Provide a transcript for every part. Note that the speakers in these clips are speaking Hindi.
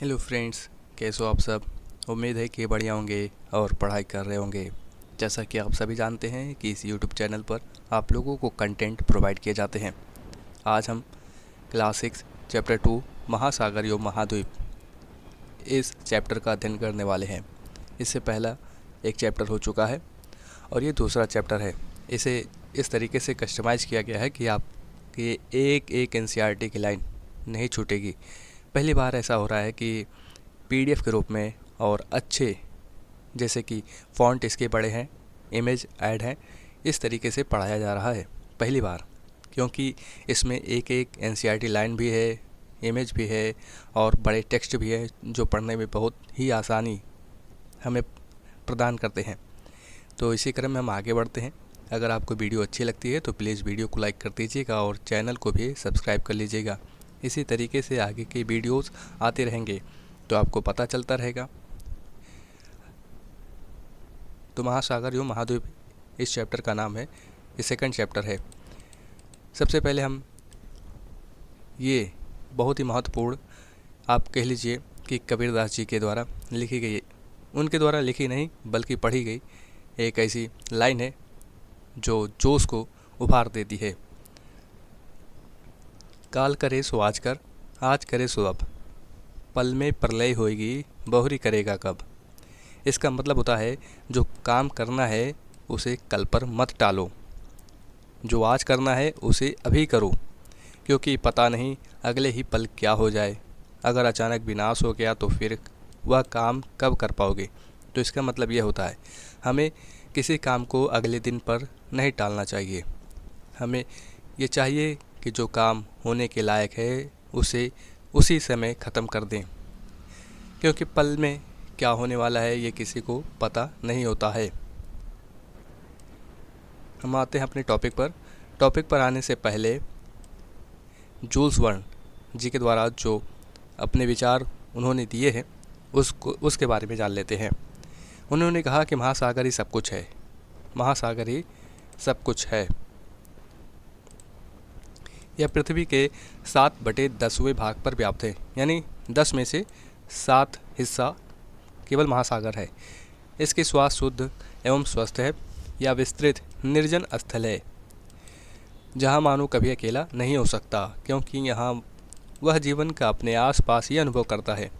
हेलो फ्रेंड्स, कैसे हो आप सब। उम्मीद है कि बढ़िया होंगे और पढ़ाई कर रहे होंगे। जैसा कि आप सभी जानते हैं कि इस यूट्यूब चैनल पर आप लोगों को कंटेंट प्रोवाइड किए जाते हैं। आज हम क्लास 6 चैप्टर 2 महासागर एवं महाद्वीप इस चैप्टर का अध्ययन करने वाले हैं। इससे पहला एक चैप्टर हो चुका है और ये दूसरा चैप्टर है। इसे इस तरीके से कस्टमाइज़ किया गया है कि आपकी एक एक एनसीईआरटी की लाइन नहीं छूटेगी। पहली बार ऐसा हो रहा है कि पीडीएफ के रूप में और अच्छे, जैसे कि फ़ॉन्ट इसके बड़े हैं, इमेज ऐड है, इस तरीके से पढ़ाया जा रहा है पहली बार। क्योंकि इसमें एक एक एनसीईआरटी लाइन भी है, इमेज भी है और बड़े टेक्स्ट भी है जो पढ़ने में बहुत ही आसानी हमें प्रदान करते हैं। तो इसी क्रम में हम आगे बढ़ते हैं। अगर आपको वीडियो अच्छी लगती है तो प्लीज़ वीडियो को लाइक कर दीजिएगा और चैनल को भी सब्सक्राइब कर लीजिएगा। इसी तरीके से आगे के वीडियोस आते रहेंगे तो आपको पता चलता रहेगा। तो महासागर एवं महाद्वीप इस चैप्टर का नाम है, ये सेकंड चैप्टर है। सबसे पहले हम ये बहुत ही महत्वपूर्ण, आप कह लीजिए कि कबीरदास जी के द्वारा लिखी गई, उनके द्वारा लिखी नहीं बल्कि पढ़ी गई एक ऐसी लाइन है जो जोश को उभार देती है। काल करे सो आज करे सो अब, पल में प्रलय होएगी बहुरी करेगा कब। इसका मतलब होता है जो काम करना है उसे कल पर मत टालो, जो आज करना है उसे अभी करो, क्योंकि पता नहीं अगले ही पल क्या हो जाए। अगर अचानक विनाश हो गया तो फिर वह काम कब कर पाओगे। तो इसका मतलब यह होता है हमें किसी काम को अगले दिन पर नहीं टालना चाहिए। हमें ये चाहिए कि जो काम होने के लायक है उसे उसी समय ख़त्म कर दें, क्योंकि पल में क्या होने वाला है ये किसी को पता नहीं होता है। हम आते हैं अपने टॉपिक पर आने से पहले जूल्स वर्न जी के द्वारा जो अपने विचार उन्होंने दिए हैं उसके बारे में जान लेते हैं। उन्होंने कहा कि महासागर ही सब कुछ है, महासागर ही सब कुछ है। यह पृथ्वी के 7/10वें भाग पर व्याप्त है, यानी 10 में से 7 हिस्सा केवल महासागर है। इसकी श्वास शुद्ध एवं स्वस्थ है। यह विस्तृत निर्जन स्थल है जहाँ मानव कभी अकेला नहीं हो सकता, क्योंकि यहाँ वह जीवन का अपने आसपास ही अनुभव करता है।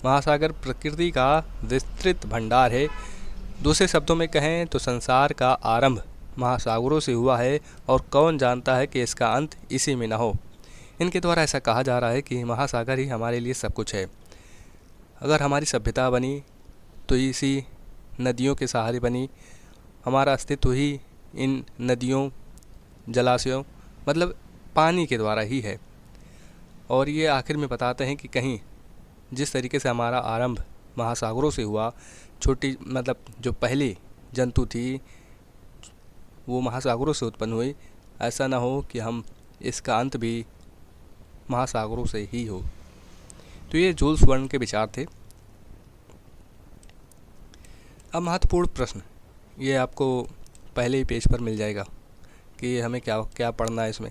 महासागर प्रकृति का विस्तृत भंडार है। दूसरे शब्दों में कहें तो संसार का आरंभ महासागरों से हुआ है और कौन जानता है कि इसका अंत इसी में न हो। इनके द्वारा ऐसा कहा जा रहा है कि महासागर ही हमारे लिए सब कुछ है। अगर हमारी सभ्यता बनी तो इसी नदियों के सहारे बनी। हमारा अस्तित्व ही इन नदियों, जलाशयों, मतलब पानी के द्वारा ही है। और ये आखिर में बताते हैं कि कहीं जिस तरीके से हमारा आरंभ महासागरों से हुआ, छोटी मतलब जो पहली जंतु थी वो महासागरों से उत्पन्न हुई, ऐसा ना हो कि हम इसका अंत भी महासागरों से ही हो। तो ये जूल्स वर्न के विचार थे। अब महत्वपूर्ण प्रश्न, ये आपको पहले ही पेज पर मिल जाएगा कि हमें क्या क्या पढ़ना है इसमें।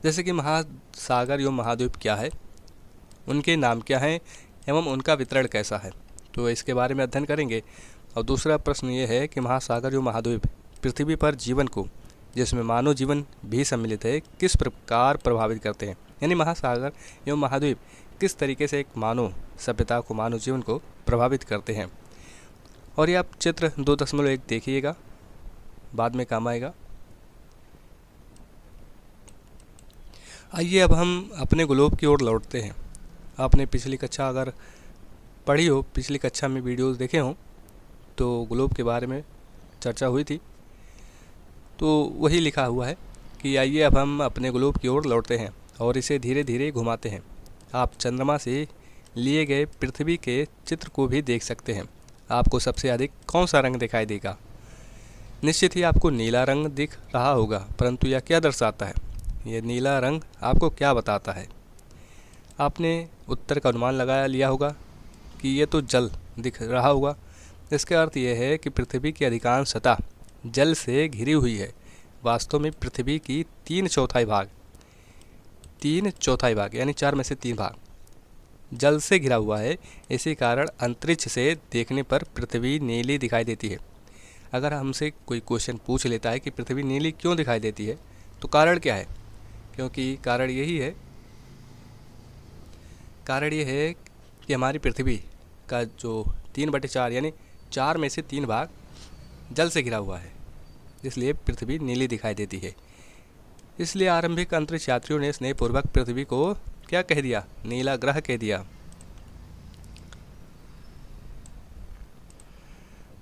जैसे कि महासागर एवं महाद्वीप क्या है, उनके नाम क्या हैं एवं उनका वितरण कैसा है, तो इसके बारे में अध्ययन करेंगे। और दूसरा प्रश्न ये है कि महासागर एवं महाद्वीप पृथ्वी पर जीवन को, जिसमें मानव जीवन भी सम्मिलित है, किस प्रकार प्रभावित करते हैं। यानी महासागर एवं महाद्वीप किस तरीके से एक मानव सभ्यता को, मानव जीवन को प्रभावित करते हैं। और ये आप चित्र 2.1 देखिएगा, बाद में काम आएगा। आइए अब हम अपने ग्लोब की ओर लौटते हैं। आपने पिछली कक्षा अगर पढ़ी हो, पिछली कक्षा में वीडियोस देखे हों, तो ग्लोब के बारे में चर्चा हुई थी। तो वही लिखा हुआ है कि आइए अब हम अपने ग्लोब की ओर लौटते हैं और इसे धीरे धीरे घुमाते हैं। आप चंद्रमा से लिए गए पृथ्वी के चित्र को भी देख सकते हैं। आपको सबसे अधिक कौन सा रंग दिखाई देगा? निश्चित ही आपको नीला रंग दिख रहा होगा, परंतु यह क्या दर्शाता है? ये नीला रंग आपको क्या बताता है? आपने उत्तर का अनुमान लगा लिया होगा कि ये तो जल दिख रहा होगा। इसका अर्थ यह है कि पृथ्वी की अधिकांश सतह जल से घिरी हुई है। वास्तव में पृथ्वी की 3/4 भाग यानी 4 में से 3 भाग जल से घिरा हुआ है। इसी कारण अंतरिक्ष से देखने पर पृथ्वी नीली दिखाई देती है। अगर हमसे कोई क्वेश्चन पूछ लेता है कि पृथ्वी नीली क्यों दिखाई देती है, तो कारण क्या है? क्योंकि कारण ये है कि हमारी पृथ्वी का जो 3/4 यानी 4 में से 3 भाग जल से घिरा हुआ है, इसलिए पृथ्वी नीली दिखाई देती है। इसलिए आरंभिक अंतरिक्ष यात्रियों ने स्नेहपूर्वक पृथ्वी को क्या कह दिया? नीला ग्रह कह दिया।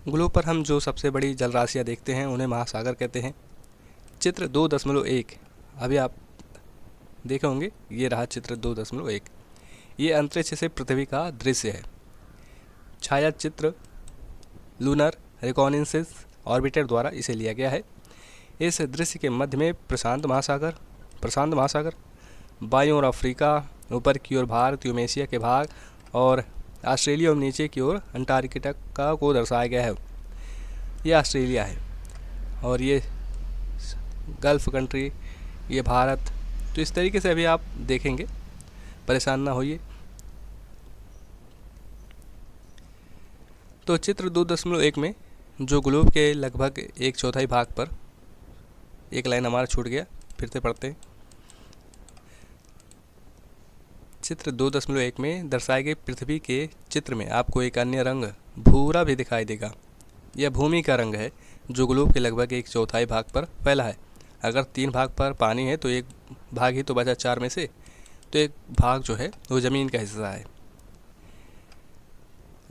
ग्लोब पर हम जो सबसे बड़ी जलराशियाँ देखते हैं उन्हें महासागर कहते हैं। चित्र 2.1 अभी आप देखे होंगे, ये रहा चित्र 2.1। ये अंतरिक्ष से पृथ्वी का दृश्य है। छाया चित्र लूनर रिकॉनेसेंस ऑर्बिटर द्वारा इसे लिया गया है। इस दृश्य के मध्य में प्रशांत महासागर, बाईं ओर अफ्रीका, ऊपर की ओर भारत, यूरेशिया के भाग और ऑस्ट्रेलिया और नीचे की ओर अंटार्कटिका को दर्शाया गया है। ये ऑस्ट्रेलिया है और ये गल्फ कंट्री, ये भारत। तो इस तरीके से अभी आप देखेंगे, परेशान ना होइए। तो चित्र 2.1 में जो ग्लोब के लगभग 1/4 भाग पर एक लाइन हमारा छूट गया, फिर से पढ़ते हैं। चित्र 2.1 में दर्शाए गए पृथ्वी के चित्र में आपको एक अन्य रंग भूरा भी दिखाई देगा। यह भूमि का रंग है जो ग्लोब के लगभग 1/4 भाग पर फैला है। अगर 3 भाग पर पानी है तो एक भाग ही तो बचा 4 में से, तो एक भाग जो है वो ज़मीन का हिस्सा है।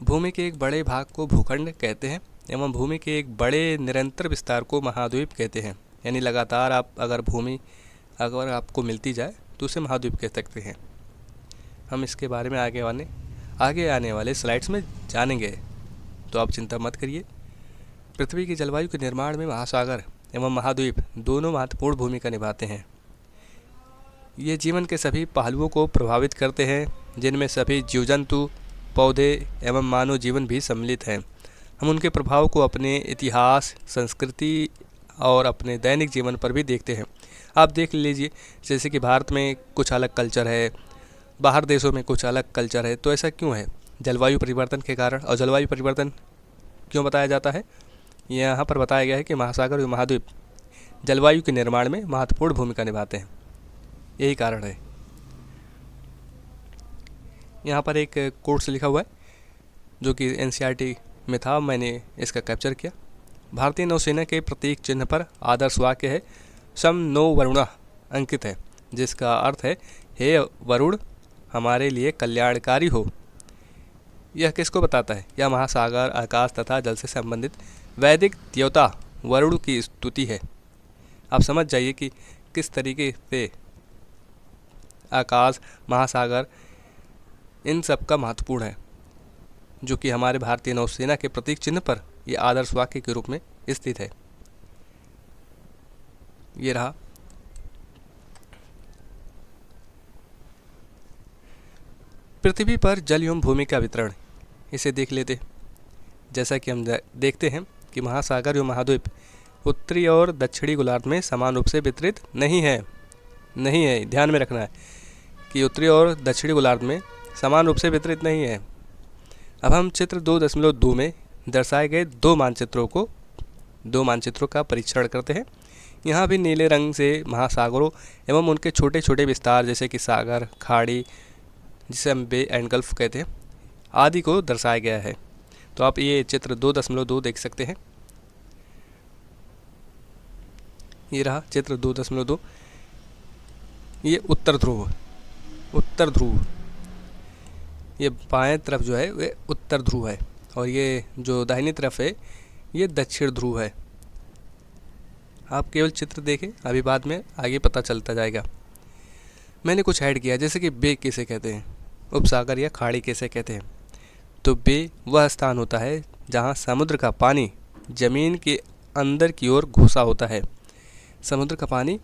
भूमि के एक बड़े भाग को भूखंड कहते हैं एवं भूमि के एक बड़े निरंतर विस्तार को महाद्वीप कहते हैं। यानी लगातार अगर भूमि आपको मिलती जाए तो उसे महाद्वीप कह सकते हैं। हम इसके बारे में आगे आने वाले स्लाइड्स में जानेंगे, तो आप चिंता मत करिए। पृथ्वी की जलवायु के निर्माण में महासागर एवं महाद्वीप दोनों महत्वपूर्ण भूमिका निभाते हैं। ये जीवन के सभी पहलुओं को प्रभावित करते हैं, जिनमें सभी जीव जंतु, पौधे एवं मानव जीवन भी सम्मिलित हैं। हम उनके प्रभाव को अपने इतिहास, संस्कृति और अपने दैनिक जीवन पर भी देखते हैं। आप देख लीजिए, जैसे कि भारत में कुछ अलग कल्चर है, बाहर देशों में कुछ अलग कल्चर है। तो ऐसा क्यों है? जलवायु परिवर्तन के कारण। और जलवायु परिवर्तन क्यों बताया जाता है? यहाँ पर बताया गया है कि महासागर और महाद्वीप जलवायु के निर्माण में महत्वपूर्ण भूमिका निभाते हैं, यही कारण है। यहाँ पर एक कोट्स लिखा हुआ है जो कि एनसीईआरटी में था, मैंने इसका कैप्चर किया। भारतीय नौसेना के प्रतीक चिन्ह पर आदर्श वाक्य है सम नो वरुणा अंकित है, जिसका अर्थ है हे वरुण हमारे लिए कल्याणकारी हो। यह किसको बताता है? यह महासागर, आकाश तथा जल से संबंधित वैदिक देवता वरुण की स्तुति है। आप समझ जाइए कि किस तरीके से आकाश, महासागर इन सब का महत्वपूर्ण है, जो कि हमारे भारतीय नौसेना के प्रतीक चिन्ह पर ये आदर्श वाक्य के रूप में स्थित है। ये रहा। पृथ्वी पर जल एवं भूमि का वितरण, इसे देख लेते। जैसा कि हम देखते हैं कि महासागर एवं महाद्वीप उत्तरी और दक्षिणी गोलार्ध में समान रूप से वितरित नहीं है। ध्यान में रखना है कि उत्तरी और दक्षिणी गोलार्ध में समान रूप से वितरित नहीं है। अब हम चित्र 2.2 में दर्शाए गए दो मानचित्रों का परीक्षण करते हैं। यहाँ भी नीले रंग से महासागरों एवं उनके छोटे छोटे विस्तार, जैसे कि सागर, खाड़ी, जिसे हम बे एंड गल्फ कहते हैं, आदि को दर्शाया गया है। तो आप ये चित्र 2.2 देख सकते हैं। ये रहा चित्र 2.2। ये उत्तर ध्रुव, ये बाएं तरफ जो है वे उत्तर ध्रुव है और ये जो दाहिनी तरफ है ये दक्षिण ध्रुव है। आप केवल चित्र देखें, अभी बाद में आगे पता चलता जाएगा। मैंने कुछ ऐड किया, जैसे कि बे किसे कहते हैं, उपसागर या खाड़ी कैसे कहते हैं। तो बे वह स्थान होता है जहाँ समुद्र का पानी ज़मीन के अंदर की ओर घुसा होता है। समुद्र का पानी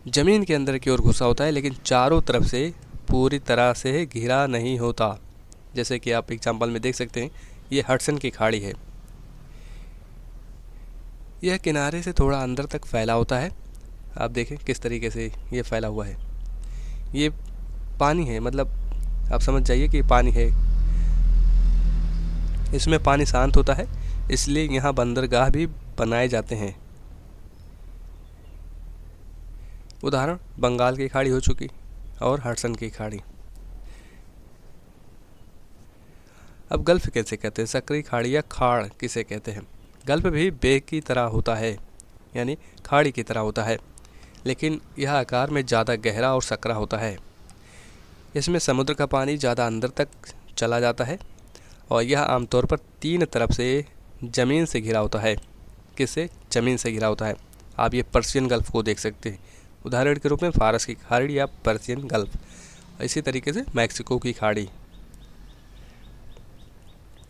ज़मीन के अंदर की ओर घुसा होता है, लेकिन चारों तरफ से पूरी तरह से घिरा नहीं होता। जैसे कि आप एग्जाम्पल में देख सकते हैं, ये हडसन की खाड़ी है। यह किनारे से थोड़ा अंदर तक फैला होता है। आप देखें किस तरीके से ये फैला हुआ है। ये पानी है, मतलब आप समझ जाइए कि पानी है। इसमें पानी शांत होता है, इसलिए यहाँ बंदरगाह भी बनाए जाते हैं। उदाहरण बंगाल की खाड़ी हो चुकी और हडसन की खाड़ी। अब गल्फ कैसे कहते हैं? सक्रिय खाड़ी या खाड़ किसे कहते हैं? गल्फ भी बे की तरह होता है, यानी खाड़ी की तरह होता है, लेकिन यह आकार में ज़्यादा गहरा और सकरा होता है। इसमें समुद्र का पानी ज़्यादा अंदर तक चला जाता है और यह आमतौर पर 3 तरफ से ज़मीन से घिरा होता है। किससे? ज़मीन से घिरा होता है। आप ये पर्शियन गल्फ को देख सकते हैं उदाहरण के रूप में, फारस की खाड़ी या पर्शियन गल्फ। इसी तरीके से मैक्सिको की खाड़ी,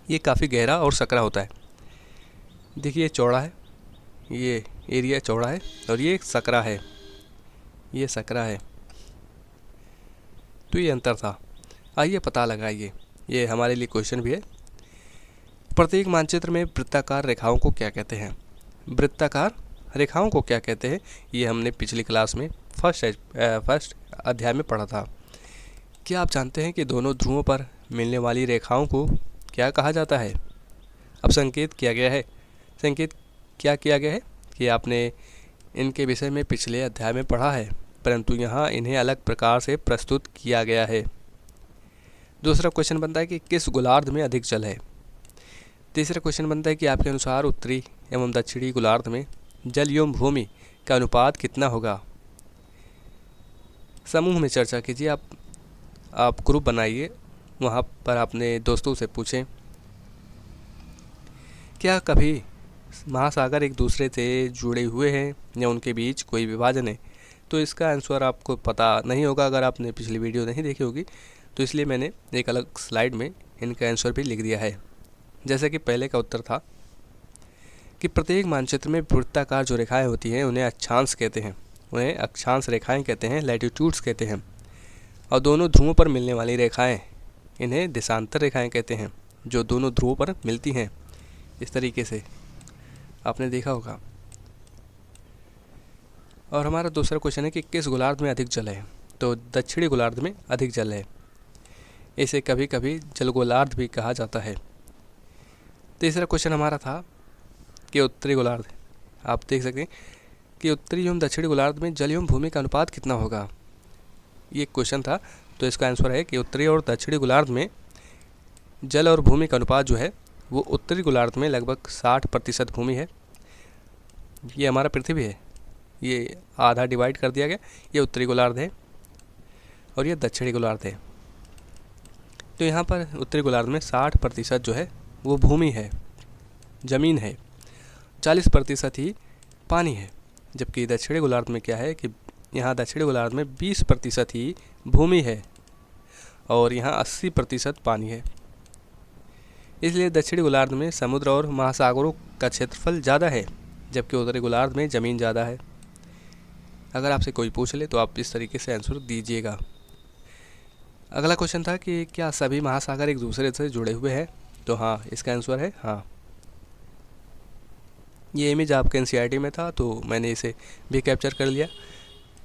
ये काफ़ी गहरा और सकरा होता है। देखिए चौड़ा है, ये एरिया चौड़ा है और ये सकरा है, ये सकरा है। तो ये अंतर था। आइए पता लगाइए, ये हमारे लिए क्वेश्चन भी है। प्रत्येक मानचित्र में वृत्ताकार रेखाओं को क्या कहते हैं? वृत्ताकार रेखाओं को क्या कहते हैं, ये हमने पिछली क्लास में फर्स्ट अध्याय में पढ़ा था। क्या आप जानते हैं कि दोनों ध्रुवों पर मिलने वाली रेखाओं को क्या कहा जाता है? अब संकेत किया गया है, संकेत क्या किया गया है कि आपने इनके विषय में पिछले अध्याय में पढ़ा है, परंतु यहाँ इन्हें अलग प्रकार से प्रस्तुत किया गया है। दूसरा क्वेश्चन बनता है कि किस गोलार्ध में अधिक जल है? तीसरा क्वेश्चन बनता है कि आपके अनुसार उत्तरी एवं दक्षिणी गोलार्ध में जल एवं भूमि का अनुपात कितना होगा? समूह में चर्चा कीजिए। आप ग्रुप बनाइए, वहाँ पर अपने दोस्तों से पूछें क्या कभी महासागर एक दूसरे से जुड़े हुए हैं या उनके बीच कोई विभाजन है? तो इसका आंसर आपको पता नहीं होगा अगर आपने पिछली वीडियो नहीं देखी होगी, तो इसलिए मैंने एक अलग स्लाइड में इनका आंसर भी लिख दिया है। जैसे कि पहले का उत्तर था कि प्रत्येक मानचित्र में वृत्ताकार जो रेखाएं होती हैं उन्हें अक्षांश कहते हैं, उन्हें अक्षांश रेखाएं कहते हैं, लैटिट्यूड्स कहते हैं। और दोनों ध्रुवों पर मिलने वाली रेखाएं, इन्हें देशांतर रेखाएं कहते हैं, जो दोनों ध्रुवों पर मिलती हैं। इस तरीके से आपने देखा होगा। और हमारा दूसरा क्वेश्चन है कि किस गोलार्ध में अधिक जल है? तो दक्षिणी गोलार्ध में अधिक जल है, इसे कभी कभी जलगोलार्ध भी कहा जाता है। तीसरा क्वेश्चन हमारा था कि उत्तरी गोलार्ध, आप देख सकते हैं कि उत्तरी एवं दक्षिणी गोलार्ध में जल एवं भूमि का अनुपात कितना होगा, ये क्वेश्चन था। तो इसका आंसर है कि उत्तरी और दक्षिणी गोलार्ध में जल और भूमि का अनुपात जो है वो उत्तरी गोलार्ध में लगभग 60% भूमि है। ये हमारा पृथ्वी है, ये आधा डिवाइड कर दिया गया, ये उत्तरी गोलार्ध है और ये दक्षिणी गोलार्ध है। तो यहाँ पर उत्तरी गोलार्ध में 60% जो है वो भूमि है, ज़मीन है, 40% ही पानी है। जबकि दक्षिणी गोलार्ध में क्या है कि यहाँ दक्षिणी गोलार्ध में 20% ही भूमि है और यहाँ 80% पानी है। इसलिए दक्षिणी गोलार्ध में समुद्र और महासागरों का क्षेत्रफल ज़्यादा है, जबकि उत्तरी गोलार्ध में ज़मीन ज़्यादा है। अगर आपसे कोई पूछ ले तो आप इस तरीके से आंसर दीजिएगा। अगला क्वेश्चन था कि क्या सभी महासागर एक दूसरे से जुड़े हुए हैं? तो हाँ, इसका आंसर है हाँ। ये इमेज आपके एनसीईआरटी में था तो मैंने इसे भी कैप्चर कर लिया।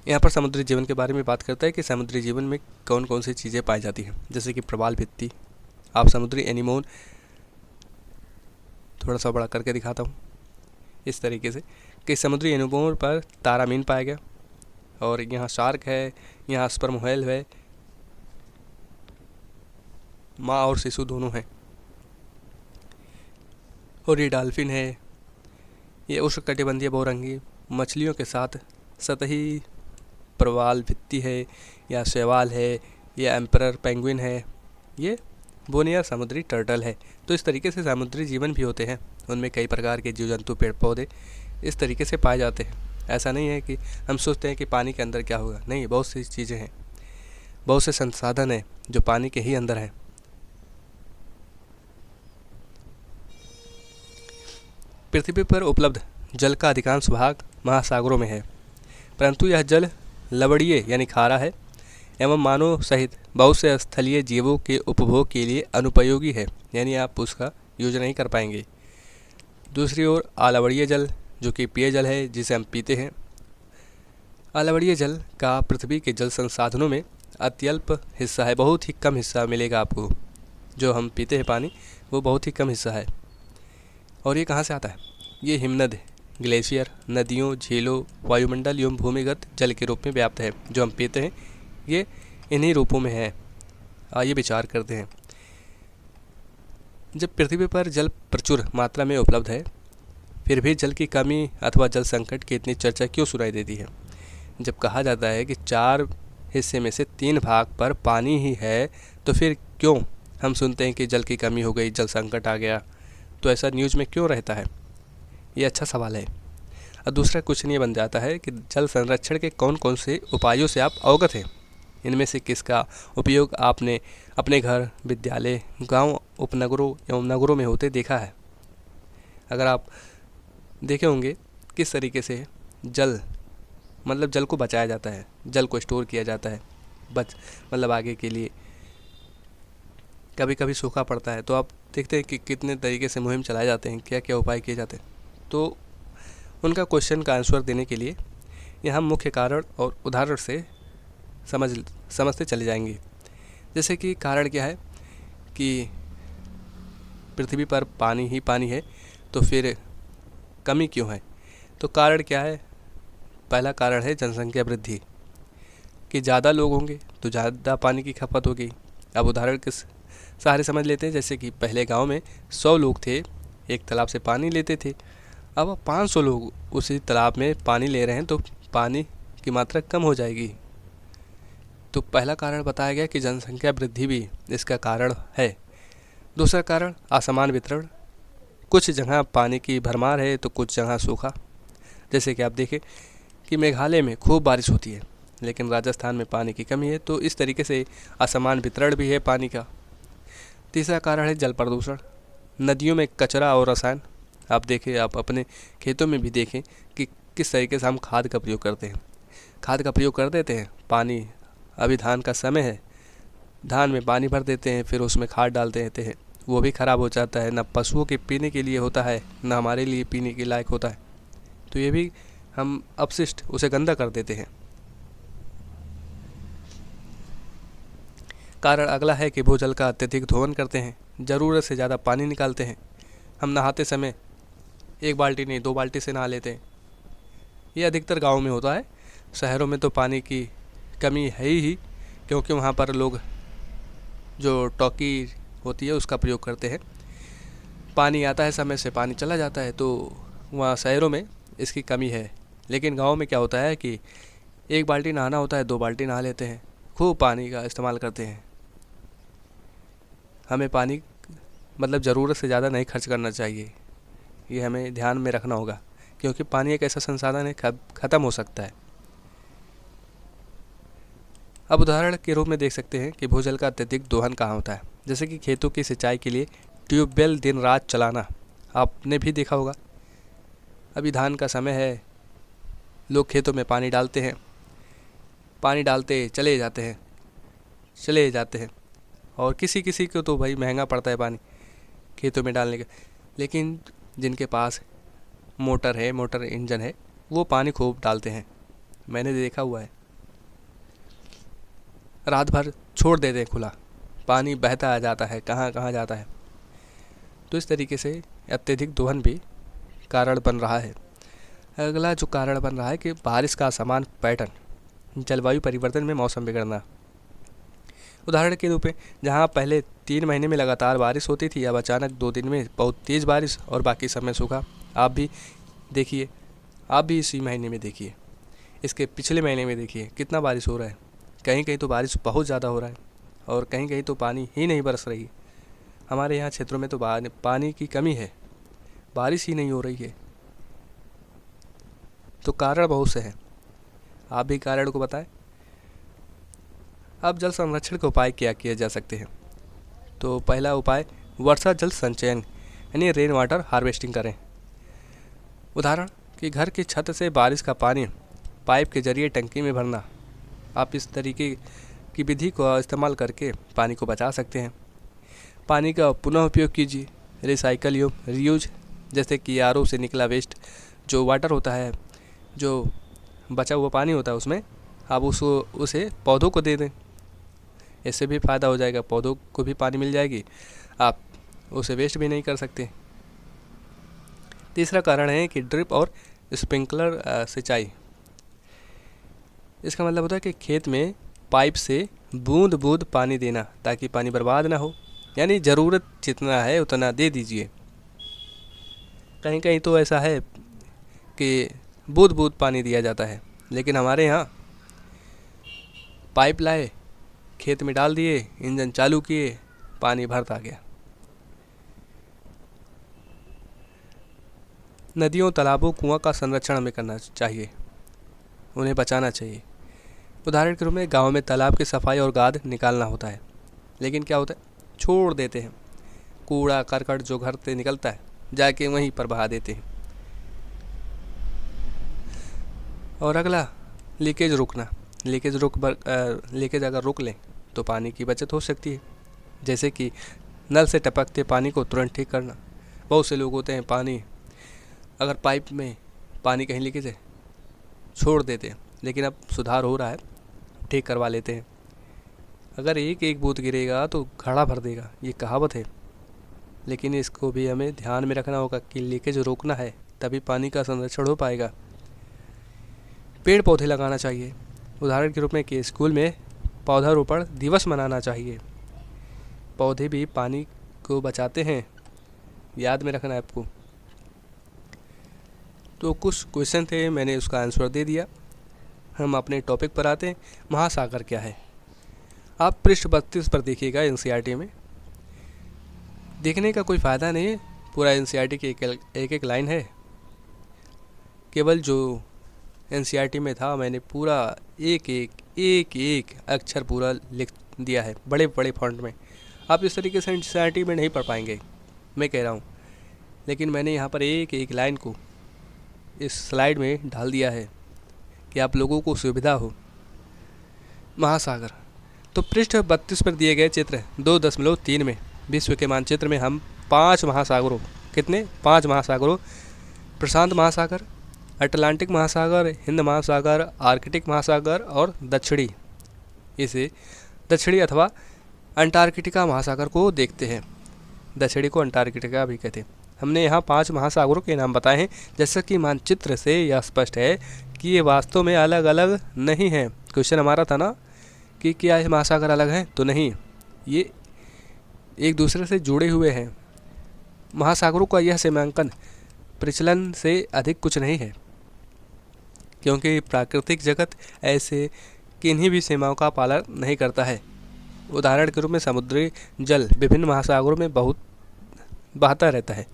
यहाँ पर समुद्री जीवन के बारे में बात करता है कि समुद्री जीवन में कौन कौन सी चीज़ें पाई जाती हैं, जैसे कि प्रवाल भित्ति। आप समुद्री एनीमोन थोड़ा सा बड़ा करके दिखाता हूँ इस तरीके से कि समुद्री एनीमोन पर तारामीन पाया गया और यहाँ शार्क है, यहाँ स्पर्म व्हेल है, माँ और शिशु दोनों हैं, और ये डॉल्फिन है। ये उष्णकटिबंधीय बहुरंगी मछलियों के साथ सतही प्रवाल भित्ति है, या शैवाल है, या एम्परर पेंगुइन है, ये बोनिया समुद्री टर्टल है। तो इस तरीके से समुद्री जीवन भी होते हैं, उनमें कई प्रकार के जीव जंतु पेड़ पौधे इस तरीके से पाए जाते हैं। ऐसा नहीं है कि हम सोचते हैं कि पानी के अंदर क्या होगा, नहीं, बहुत सी चीज़ें हैं, बहुत से संसाधन हैं जो पानी के ही अंदर हैं। पृथ्वी पर उपलब्ध जल का अधिकांश भाग महासागरों में है, परंतु यह जल लवणीय यानी खारा है एवं मानव सहित बहुत से स्थलीय जीवों के उपभोग के लिए अनुपयोगी है, यानी आप उसका यूज नहीं कर पाएंगे। दूसरी ओर अलवणीय जल जो कि पेय जल है, जिसे हम पीते हैं, अलवणीय जल का पृथ्वी के जल संसाधनों में अत्यल्प हिस्सा है, बहुत ही कम हिस्सा मिलेगा आपको। जो हम पीते हैं पानी वो बहुत ही कम हिस्सा है। और ये कहाँ से आता है? ये हिमनद, ग्लेशियर, नदियों, झीलों, वायुमंडल एवं भूमिगत जल के रूप में व्याप्त है। जो हम पीते हैं ये इन्हीं रूपों में है। आइए विचार करते हैं। जब पृथ्वी पर जल प्रचुर मात्रा में उपलब्ध है, फिर भी जल की कमी अथवा जल संकट की इतनी चर्चा क्यों सुनाई देती है? जब कहा जाता है कि 4 हिस्से में से 3 भाग पर पानी ही है, तो फिर क्यों हम सुनते हैं कि जल की कमी हो गई, जल संकट आ गया? तो ऐसा न्यूज़ में क्यों रहता है? ये अच्छा सवाल है। और दूसरा क्वेश्चन ये बन जाता है कि जल संरक्षण के कौन कौन से उपायों से आप अवगत हैं? इनमें से किसका उपयोग आपने अपने घर, विद्यालय, गांव, उपनगरों एवं नगरों में होते देखा है? अगर आप देखे होंगे किस तरीके से जल जल को बचाया जाता है, जल को स्टोर किया जाता है आगे के लिए। कभी कभी सूखा पड़ता है तो आप देखते हैं कि कितने तरीके से मुहिम चलाए जाते हैं, क्या क्या उपाय किए जाते हैं। तो उनका क्वेश्चन का आंसर देने के लिए यहाँ मुख्य कारण और उदाहरण से समझते चले जाएंगे। जैसे कि कारण क्या है कि पृथ्वी पर पानी ही पानी है, तो फिर कमी क्यों है? तो कारण क्या है? पहला कारण है जनसंख्या वृद्धि, कि ज़्यादा लोग होंगे तो ज़्यादा पानी की खपत होगी। अब उदाहरण के सहारे समझ लेते हैं। जैसे कि पहले गांव में 100 लोग थे, एक तालाब से पानी लेते थे। अब 500 लोग उसी तालाब में पानी ले रहे हैं, तो पानी की मात्रा कम हो जाएगी। तो पहला कारण बताया गया कि जनसंख्या वृद्धि भी इसका कारण है। दूसरा कारण असमान वितरण, कुछ जगह पानी की भरमार है तो कुछ जगह सूखा। जैसे कि आप देखें कि मेघालय में खूब बारिश होती है लेकिन राजस्थान में पानी की कमी है, तो इस तरीके से असमान वितरण भी है पानी का। तीसरा कारण है जल प्रदूषण, नदियों में कचरा और रसायन। आप अपने खेतों में भी देखें कि किस तरीके से हम खाद का प्रयोग करते हैं। खाद का प्रयोग कर देते हैं, पानी, अभी धान का समय है, धान में पानी भर देते हैं, फिर उसमें खाद डालते रहते हैं, वो भी ख़राब हो जाता है। ना पशुओं के पीने के लिए होता है, ना हमारे लिए पीने के लायक होता है। तो ये भी हम अपशिष्ट उसे गंदा कर देते हैं। कारण अगला है कि भूजल का अत्यधिक दोहन करते हैं, ज़रूरत से ज़्यादा पानी निकालते हैं। हम नहाते समय 1 बाल्टी नहीं 2 बाल्टी से नहा लेते हैं। ये अधिकतर गाँव में होता है। शहरों में तो पानी की कमी है ही, क्योंकि वहाँ पर लोग जो टॉकी होती है उसका प्रयोग करते हैं। पानी आता है समय से, पानी चला जाता है, तो वहाँ शहरों में इसकी कमी है। लेकिन गांव में क्या होता है कि 1 बाल्टी नहाना होता है, 2 बाल्टी नहा लेते हैं, खूब पानी का इस्तेमाल करते हैं। हमें पानी ज़रूरत से ज़्यादा नहीं खर्च करना चाहिए, ये हमें ध्यान में रखना होगा, क्योंकि पानी एक ऐसा संसाधन है ख़त्म हो सकता है। अब उदाहरण के रूप में देख सकते हैं कि भूजल का अत्यधिक दोहन कहाँ होता है। जैसे कि खेतों की सिंचाई के लिए ट्यूबवेल दिन रात चलाना, आपने भी देखा होगा। अभी धान का समय है, लोग खेतों में पानी डालते हैं, पानी डालते चले जाते हैं और किसी किसी को तो भाई महंगा पड़ता है पानी खेतों में डालने का। लेकिन जिनके पास मोटर इंजन है, वो पानी खूब डालते हैं, मैंने देखा हुआ है। रात भर छोड़ देते हैं खुला, पानी बहता आ जाता है, कहाँ कहाँ जाता है। तो इस तरीके से अत्यधिक दोहन भी कारण बन रहा है। अगला जो कारण बन रहा है कि बारिश का असमान पैटर्न, जलवायु परिवर्तन में मौसम बिगड़ना। उदाहरण के रूप में जहाँ पहले 3 महीने में लगातार बारिश होती थी, अब अचानक 2 दिन में बहुत तेज़ बारिश और बाकी समय सूखा। आप भी इसी महीने में देखिए, इसके पिछले महीने में देखिए कितना बारिश हो रहा है। कहीं कहीं तो बारिश बहुत ज़्यादा हो रहा है और कहीं कहीं तो पानी ही नहीं बरस रही। हमारे यहाँ क्षेत्रों में तो पानी की कमी है, बारिश ही नहीं हो रही है। तो कारण बहुत से हैं, आप भी कारण को बताएं। अब जल संरक्षण के उपाय क्या किए जा सकते हैं? तो पहला उपाय वर्षा जल संचयन यानी रेन वाटर हार्वेस्टिंग करें। उदाहरण कि घर की छत से बारिश का पानी पाइप के जरिए टंकी में भरना। आप इस तरीके की विधि को इस्तेमाल करके पानी को बचा सकते हैं। पानी का पुनः उपयोग कीजिए, रिसाइकल या रीयूज, जैसे कि आरओ से निकला वेस्ट जो वाटर होता है, जो बचा हुआ पानी होता है, उसमें आप उसे पौधों को दे दें। इससे भी फ़ायदा हो जाएगा, पौधों को भी पानी मिल जाएगी, आप उसे वेस्ट भी नहीं कर सकते। तीसरा कारण है कि ड्रिप और स्प्रिंकलर सिंचाई। इसका मतलब होता है कि खेत में पाइप से बूंद बूंद पानी देना ताकि पानी बर्बाद ना हो, यानी ज़रूरत जितना है उतना दे दीजिए। कहीं कहीं तो ऐसा है कि बूंद बूंद पानी दिया जाता है, लेकिन हमारे यहाँ पाइप लाए, खेत में डाल दिए, इंजन चालू किए, पानी भरता गया। नदियों, तालाबों, कुआं का संरक्षण हमें करना चाहिए, उन्हें बचाना चाहिए। उदाहरण के रूप में गांव में तालाब की सफाई और गाद निकालना होता है, लेकिन क्या होता है, छोड़ देते हैं। कूड़ा करकट जो घर से निकलता है जाके वहीं पर बहा देते हैं। और अगला, लीकेज रोकना। लीकेज अगर रोक लें तो पानी की बचत हो सकती है, जैसे कि नल से टपकते पानी को तुरंत ठीक करना। बहुत से लोग होते हैं, पानी अगर पाइप में पानी कहीं लीकेज है छोड़ देते हैं, लेकिन अब सुधार हो रहा है, ठीक करवा लेते हैं। अगर एक एक बूंद गिरेगा तो घड़ा भर देगा, ये कहावत है। लेकिन इसको भी हमें ध्यान में रखना होगा कि लीकेज रोकना है, तभी पानी का संरक्षण हो पाएगा। पेड़ पौधे लगाना चाहिए। उदाहरण के रूप में कि स्कूल में पौधारोपण दिवस मनाना चाहिए। पौधे भी पानी को बचाते हैं, याद में रखना है आपको। तो कुछ क्वेश्चन थे, मैंने उसका आंसर दे दिया। हम अपने टॉपिक पर आते हैं, महासागर क्या है। आप पृष्ठ 32 पर देखिएगा। एनसीईआरटी में देखने का कोई फ़ायदा नहीं है, पूरा एनसीईआरटी की एक एक लाइन है। केवल जो एनसीईआरटी में था मैंने पूरा एक एक अक्षर पूरा लिख दिया है बड़े बड़े फॉन्ट में। आप इस तरीके से एनसीईआरटी में नहीं पढ़ पाएंगे, मैं कह रहा हूँ। लेकिन मैंने यहाँ पर एक एक लाइन को इस स्लाइड में डाल दिया है कि आप लोगों को सुविधा हो। महासागर, तो पृष्ठ 32 पर दिए गए चित्र 2.3 में विश्व के मानचित्र में हम 5 महासागरों, कितने 5 महासागरों, प्रशांत महासागर, अटलांटिक महासागर, हिंद महासागर, आर्कटिक महासागर और दक्षिणी अथवा अंटार्कटिका महासागर को देखते हैं। दक्षिणी को अंटार्कटिका भी कहते हैं। हमने यहाँ 5 महासागरों के नाम बताए हैं। जैसा कि मानचित्र से यह स्पष्ट है कि ये वास्तव में अलग अलग नहीं हैं। क्वेश्चन हमारा था ना कि क्या ये महासागर अलग हैं, तो नहीं, ये एक दूसरे से जुड़े हुए हैं। महासागरों का यह सीमांकन प्रचलन से अधिक कुछ नहीं है, क्योंकि प्राकृतिक जगत ऐसे किन्हीं भी सीमाओं का पालन नहीं करता है। उदाहरण के रूप में समुद्री जल विभिन्न महासागरों में बहता रहता है।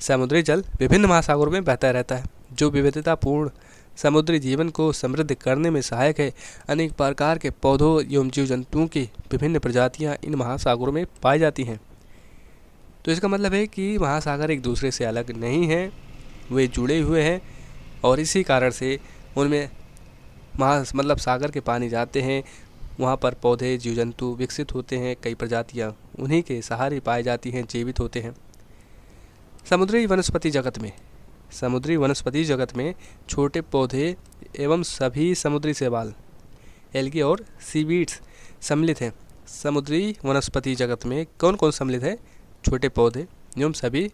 समुद्री जल विभिन्न महासागरों में बहता रहता है, जो विविधतापूर्ण समुद्री जीवन को समृद्ध करने में सहायक है। अनेक प्रकार के पौधों एवं जीव जंतुओं की विभिन्न प्रजातियां इन महासागरों में पाई जाती हैं। तो इसका मतलब है कि महासागर एक दूसरे से अलग नहीं हैं, वे जुड़े हुए हैं और इसी कारण से उनमें मतलब सागर के पानी जाते हैं, वहाँ पर पौधे जीव जंतु विकसित होते हैं, कई प्रजातियाँ उन्हीं के सहारे पाई जाती हैं, जीवित होते हैं। समुद्री वनस्पति जगत में छोटे पौधे एवं सभी समुद्री शैवाल, एल्गी और सीवीड्स सम्मिलित हैं। समुद्री वनस्पति जगत में कौन कौन सम्मिलित है? छोटे पौधे एवं सभी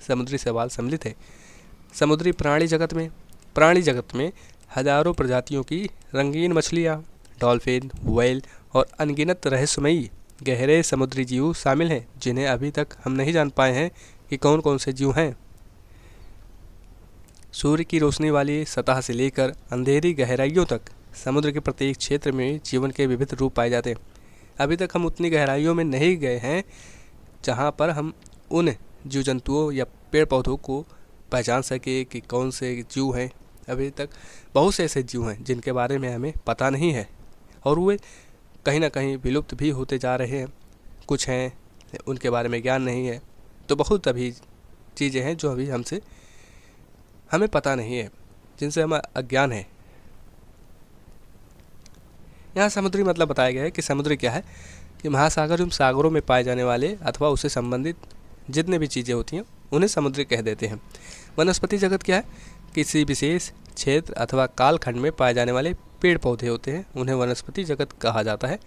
समुद्री शैवाल सम्मिलित है। समुद्री प्राणी जगत में हजारों प्रजातियों की रंगीन मछलियाँ, डॉल्फिन, व्हेल और अनगिनत रहस्यमयी गहरे समुद्री जीव शामिल हैं, जिन्हें अभी तक हम नहीं जान पाए हैं कि कौन कौन से जीव हैं। सूर्य की रोशनी वाली सतह से लेकर अंधेरी गहराइयों तक समुद्र के प्रत्येक क्षेत्र में जीवन के विविध रूप पाए जाते हैं। अभी तक हम उतनी गहराइयों में नहीं गए हैं जहाँ पर हम उन जीव जंतुओं या पेड़ पौधों को पहचान सके कि कौन से जीव हैं। अभी तक बहुत से ऐसे जीव हैं जिनके बारे में हमें पता नहीं है और वे कहीं ना कहीं विलुप्त भी होते जा रहे हैं। कुछ हैं उनके बारे में ज्ञान नहीं है, तो बहुत अभी चीज़ें हैं जो अभी हमें पता नहीं है, जिनसे हमें अज्ञान है। यहाँ समुद्री मतलब बताया गया है कि समुद्र क्या है कि महासागर एवं सागरों में पाए जाने वाले अथवा उससे संबंधित जितने भी चीज़ें होती हैं उन्हें समुद्री कह देते हैं। वनस्पति जगत क्या है? किसी विशेष क्षेत्र अथवा कालखंड में पाए जाने वाले पेड़ पौधे होते हैं, उन्हें वनस्पति जगत कहा जाता है।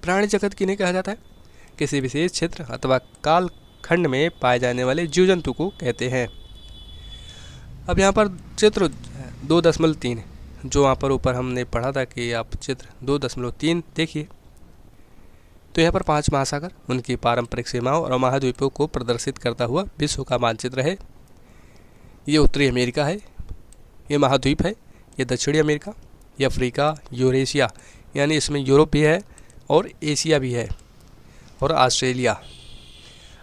प्राणी जगत किन्हें कहा जाता है? किसी विशेष क्षेत्र अथवा कालखंड में पाए जाने वाले जीव जंतु को कहते हैं। अब यहाँ पर चित्र 2.3 जो वहाँ पर ऊपर हमने पढ़ा था कि आप चित्र 2.3 देखिए, तो यहाँ पर 5 महासागर, उनकी पारंपरिक सीमाओं और महाद्वीपों को प्रदर्शित करता हुआ विश्व का मानचित्र है। ये उत्तरी अमेरिका है, ये महाद्वीप है, ये दक्षिणी अमेरिका, ये अफ्रीका, यूरेशिया यानी इसमें यूरोप भी है और एशिया भी है, और ऑस्ट्रेलिया।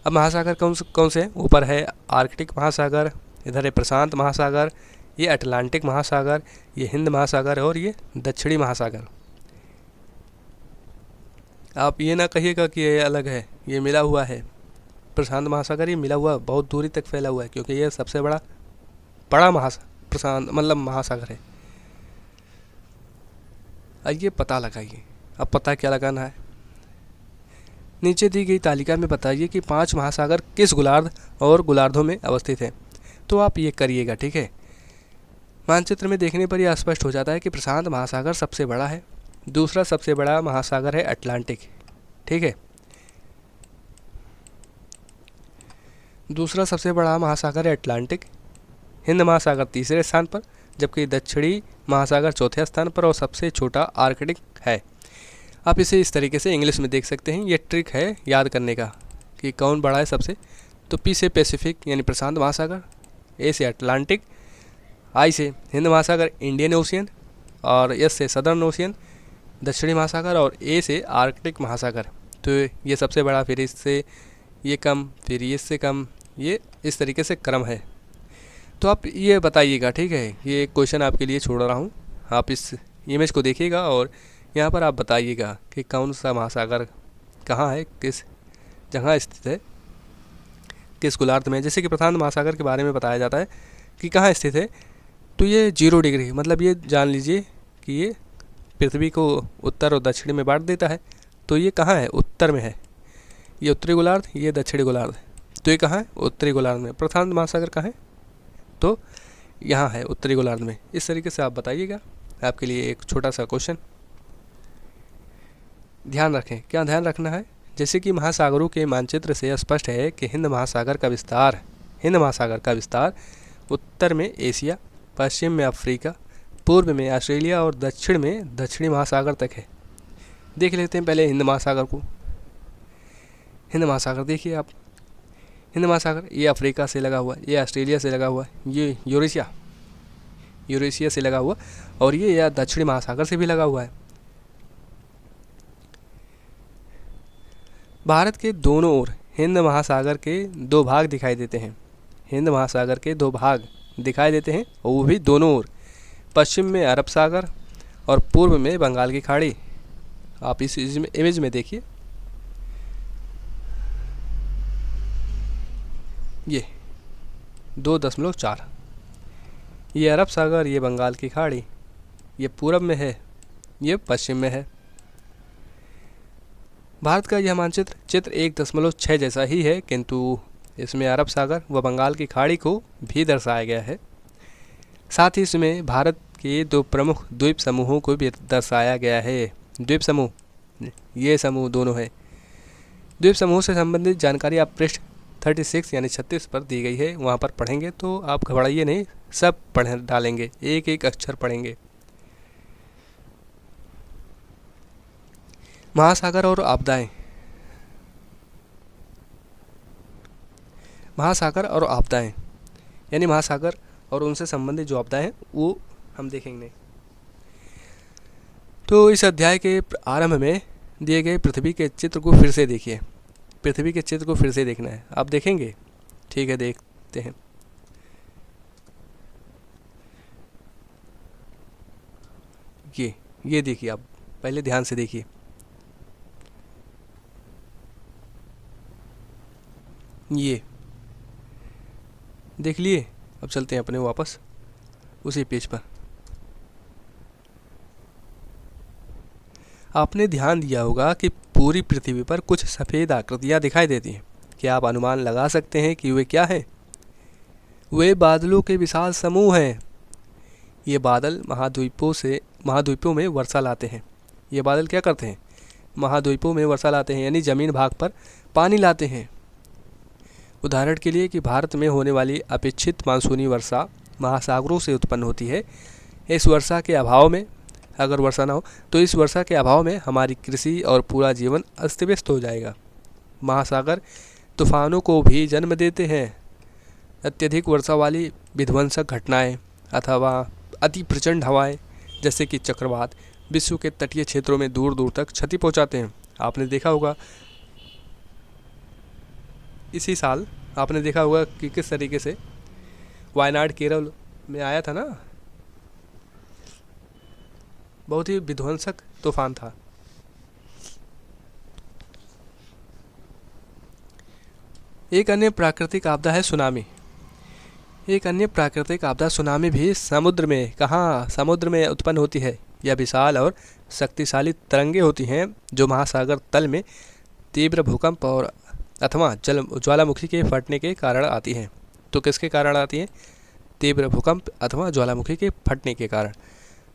अब महासागर कौन से हैं? ऊपर है आर्कटिक महासागर, इधर है प्रशांत महासागर, ये अटलांटिक महासागर, ये हिंद महासागर और ये दक्षिणी महासागर। आप ये ना कहिएगा कि ये अलग है, ये मिला हुआ है। प्रशांत महासागर ये मिला हुआ बहुत दूरी तक फैला हुआ है, क्योंकि ये सबसे बड़ा प्रशांत मतलब महासागर है। आइए पता लगाइए। अब पता क्या लगाना है? नीचे दी गई तालिका में बताइए कि 5 महासागर किस गोलार्ध और गोलार्धों में अवस्थित हैं। तो आप ये करिएगा, ठीक है। मानचित्र में देखने पर यह स्पष्ट हो जाता है कि प्रशांत महासागर सबसे बड़ा है। दूसरा सबसे बड़ा महासागर है अटलांटिक, ठीक है। दूसरा सबसे बड़ा महासागर है अटलांटिक। हिंद महासागर तीसरे स्थान पर, जबकि दक्षिणी महासागर चौथे स्थान पर और सबसे छोटा आर्कटिक है। आप इसे इस तरीके से इंग्लिश में देख सकते हैं। ये ट्रिक है याद करने का कि कौन बड़ा है सबसे। तो पी से पैसिफिक यानी प्रशांत महासागर, ए से अटलांटिक, आई से हिंद महासागर इंडियन ओशियन, और एस से सदर्न ओशियन दक्षिणी महासागर, और ए से आर्कटिक महासागर। तो ये सबसे बड़ा, फिर इससे ये कम, फिर इससे कम, ये इस तरीके से क्रम है। तो आप ये बताइएगा, ठीक है। ये क्वेश्चन आपके लिए छोड़ रहा हूँ, आप इस इमेज को देखिएगा और यहाँ पर आप बताइएगा कि कौन सा महासागर कहाँ है, किस जगह स्थित है, किस गोलार्ध में। जैसे कि प्रशांत महासागर के बारे में बताया जाता है कि कहाँ स्थित है, तो ये 0 डिग्री, मतलब ये जान लीजिए कि ये पृथ्वी को उत्तर और दक्षिण में बांट देता है। तो ये कहाँ है? उत्तर में है। ये उत्तरी गोलार्ध, ये दक्षिणी गोलार्ध। तो ये कहाँ है? उत्तरी गोलार्ध में। प्रशांत महासागर कहाँ है? तो यहाँ है उत्तरी गोलार्ध में। इस तरीके से आप बताइएगा। आपके लिए एक छोटा सा क्वेश्चन। ध्यान रखें, क्या ध्यान रखना है? जैसे कि महासागरों के मानचित्र से स्पष्ट है कि हिंद महासागर का विस्तार उत्तर में एशिया, पश्चिम में अफ्रीका, पूर्व में ऑस्ट्रेलिया और दक्षिण में दक्षिणी महासागर तक है। देख लेते हैं पहले हिंद महासागर को। हिंद महासागर देखिए आप, हिंद महासागर ये अफ्रीका से लगा हुआ, ये ऑस्ट्रेलिया से लगा हुआ, ये यूरेशिया से लगा हुआ, और ये या दक्षिणी महासागर से भी लगा हुआ है। भारत के दोनों ओर हिंद महासागर के 2 भाग दिखाई देते हैं। हिंद महासागर के 2 भाग दिखाई देते हैं, और वो भी दोनों ओर। पश्चिम में अरब सागर और पूर्व में बंगाल की खाड़ी। आप इस इमेज में देखिए, ये 2.4, ये अरब सागर, ये बंगाल की खाड़ी, ये पूरब में है, ये पश्चिम में है। भारत का यह मानचित्र चित्र 1.6 जैसा ही है, किंतु इसमें अरब सागर व बंगाल की खाड़ी को भी दर्शाया गया है। साथ ही इसमें भारत के 2 प्रमुख द्वीप समूहों को भी दर्शाया गया है। द्वीप समूह, ये समूह दोनों है। द्वीप समूह से संबंधित जानकारी आप पृष्ठ 36 यानी 36 पर दी गई है, वहाँ पर पढ़ेंगे। तो आप घबराइए नहीं, सब पढ़ डालेंगे, एक एक अक्षर पढ़ेंगे। महासागर और आपदाएं। महासागर और आपदाएं यानी महासागर और उनसे संबंधित जो आपदाएं हैं वो हम देखेंगे। तो इस अध्याय के आरंभ में दिए गए पृथ्वी के चित्र को फिर से देखिए। पृथ्वी के चित्र को फिर से देखना है, आप देखेंगे? ठीक है, देखते हैं। ये देखिए, आप पहले ध्यान से देखिए। ये देख लिए। अब चलते हैं अपने वापस उसी पेज पर। आपने ध्यान दिया होगा कि पूरी पृथ्वी पर कुछ सफ़ेद आकृतियाँ दिखाई देती हैं। क्या आप अनुमान लगा सकते हैं कि वे क्या हैं? वे बादलों के विशाल समूह हैं। ये बादल महाद्वीपों में वर्षा लाते हैं। ये बादल क्या करते हैं? महाद्वीपों में वर्षा लाते हैं, यानी ज़मीन भाग पर पानी लाते हैं। उदाहरण के लिए कि भारत में होने वाली अपेक्षित मानसूनी वर्षा महासागरों से उत्पन्न होती है। इस वर्षा के अभाव में, अगर वर्षा ना हो तो इस वर्षा के अभाव में हमारी कृषि और पूरा जीवन अस्त व्यस्त हो जाएगा। महासागर तूफानों को भी जन्म देते हैं। अत्यधिक वर्षा वाली विध्वंसक घटनाएं अथवा अति प्रचंड हवाएं जैसे कि चक्रवात विश्व के तटीय क्षेत्रों में दूर दूर तक क्षति पहुंचाते हैं। आपने देखा होगा इसी साल आपने देखा होगा कि किस तरीके से वायनाड केरल में आया था ना, बहुत ही विध्वंसक तूफान था। एक अन्य प्राकृतिक आपदा है सुनामी। एक अन्य प्राकृतिक आपदा सुनामी भी समुद्र में, कहाँ, समुद्र में उत्पन्न होती है। यह विशाल और शक्तिशाली तरंगे होती हैं जो महासागर तल में तीव्र भूकंप और अथवा ज्वालामुखी के फटने के कारण आती हैं। तो किसके कारण आती हैं? तीव्र भूकंप अथवा ज्वालामुखी के फटने के कारण।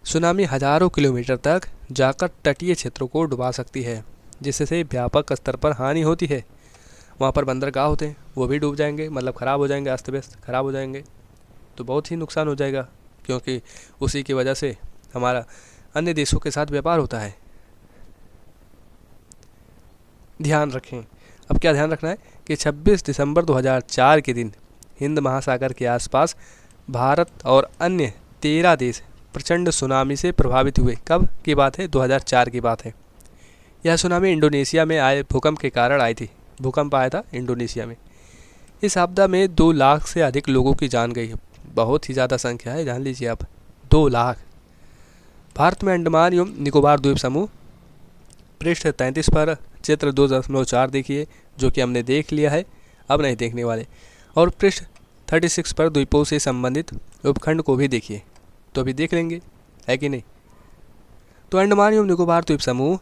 सुनामी हजारों किलोमीटर तक जाकर तटीय क्षेत्रों को डुबा सकती है, जिससे व्यापक स्तर पर हानि होती है। वहाँ पर बंदरगाह होते हैं, वो भी डूब जाएंगे, मतलब ख़राब हो जाएंगे, अस्त व्यस्त ख़राब हो जाएंगे। तो बहुत ही नुकसान हो जाएगा, क्योंकि उसी की वजह से हमारा अन्य देशों के साथ व्यापार होता है। ध्यान रखें, अब क्या ध्यान रखना है कि 26 दिसंबर 2004 के दिन हिंद महासागर के आसपास भारत और अन्य 13 देश प्रचंड सुनामी से प्रभावित हुए। कब की बात है? 2004 की बात है। यह सुनामी इंडोनेशिया में आए भूकंप के कारण आई थी। भूकंप आया था इंडोनेशिया में। इस आपदा में 2 लाख से अधिक लोगों की जान गई। बहुत ही ज़्यादा संख्या है, जान लीजिए आप, 2 लाख। भारत में अंडमान एवं निकोबार द्वीप समूह, पृष्ठ 33 पर चित्र 2.4 देखिए, जो कि हमने देख लिया है, अब नहीं देखने वाले। और पृष्ठ 36 पर द्वीपों से संबंधित उपखंड को भी देखिए, तो अभी देख लेंगे, है कि नहीं। तो अंडमान एवं निकोबार द्वीप समूह,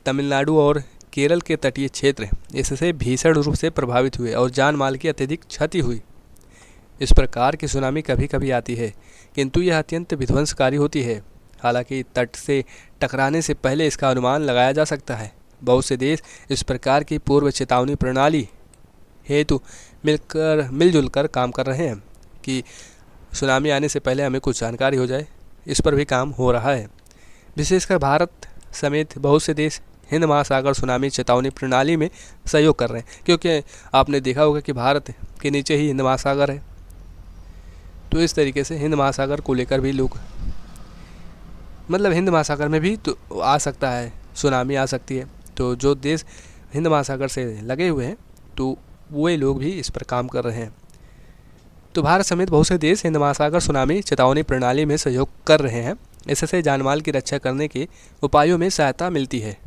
तमिलनाडु और केरल के तटीय क्षेत्र इससे भीषण रूप से प्रभावित हुए और जान माल की अत्यधिक क्षति हुई। इस प्रकार की सुनामी कभी कभी आती है, किंतु यह अत्यंत विध्वंसकारी होती है। हालांकि तट से टकराने से पहले इसका अनुमान लगाया जा सकता है। बहुत से देश इस प्रकार की पूर्व चेतावनी प्रणाली हेतु मिलजुल कर काम कर रहे हैं कि सुनामी आने से पहले हमें कुछ जानकारी हो जाए। इस पर भी काम हो रहा है। विशेषकर भारत समेत बहुत से देश हिंद महासागर सुनामी चेतावनी प्रणाली में सहयोग कर रहे हैं, क्योंकि आपने देखा होगा कि भारत के नीचे ही हिंद महासागर है। तो इस तरीके से हिंद महासागर को लेकर भी लोग, मतलब हिंद महासागर में भी तो आ सकता है, सुनामी आ सकती है। तो जो देश हिंद महासागर से लगे हुए हैं तो वे लोग भी इस पर काम कर रहे हैं। तो भारत समेत बहुत से देश हिंद महासागर सुनामी चेतावनी प्रणाली में सहयोग कर रहे हैं। इससे जानमाल की रक्षा करने के उपायों में सहायता मिलती है।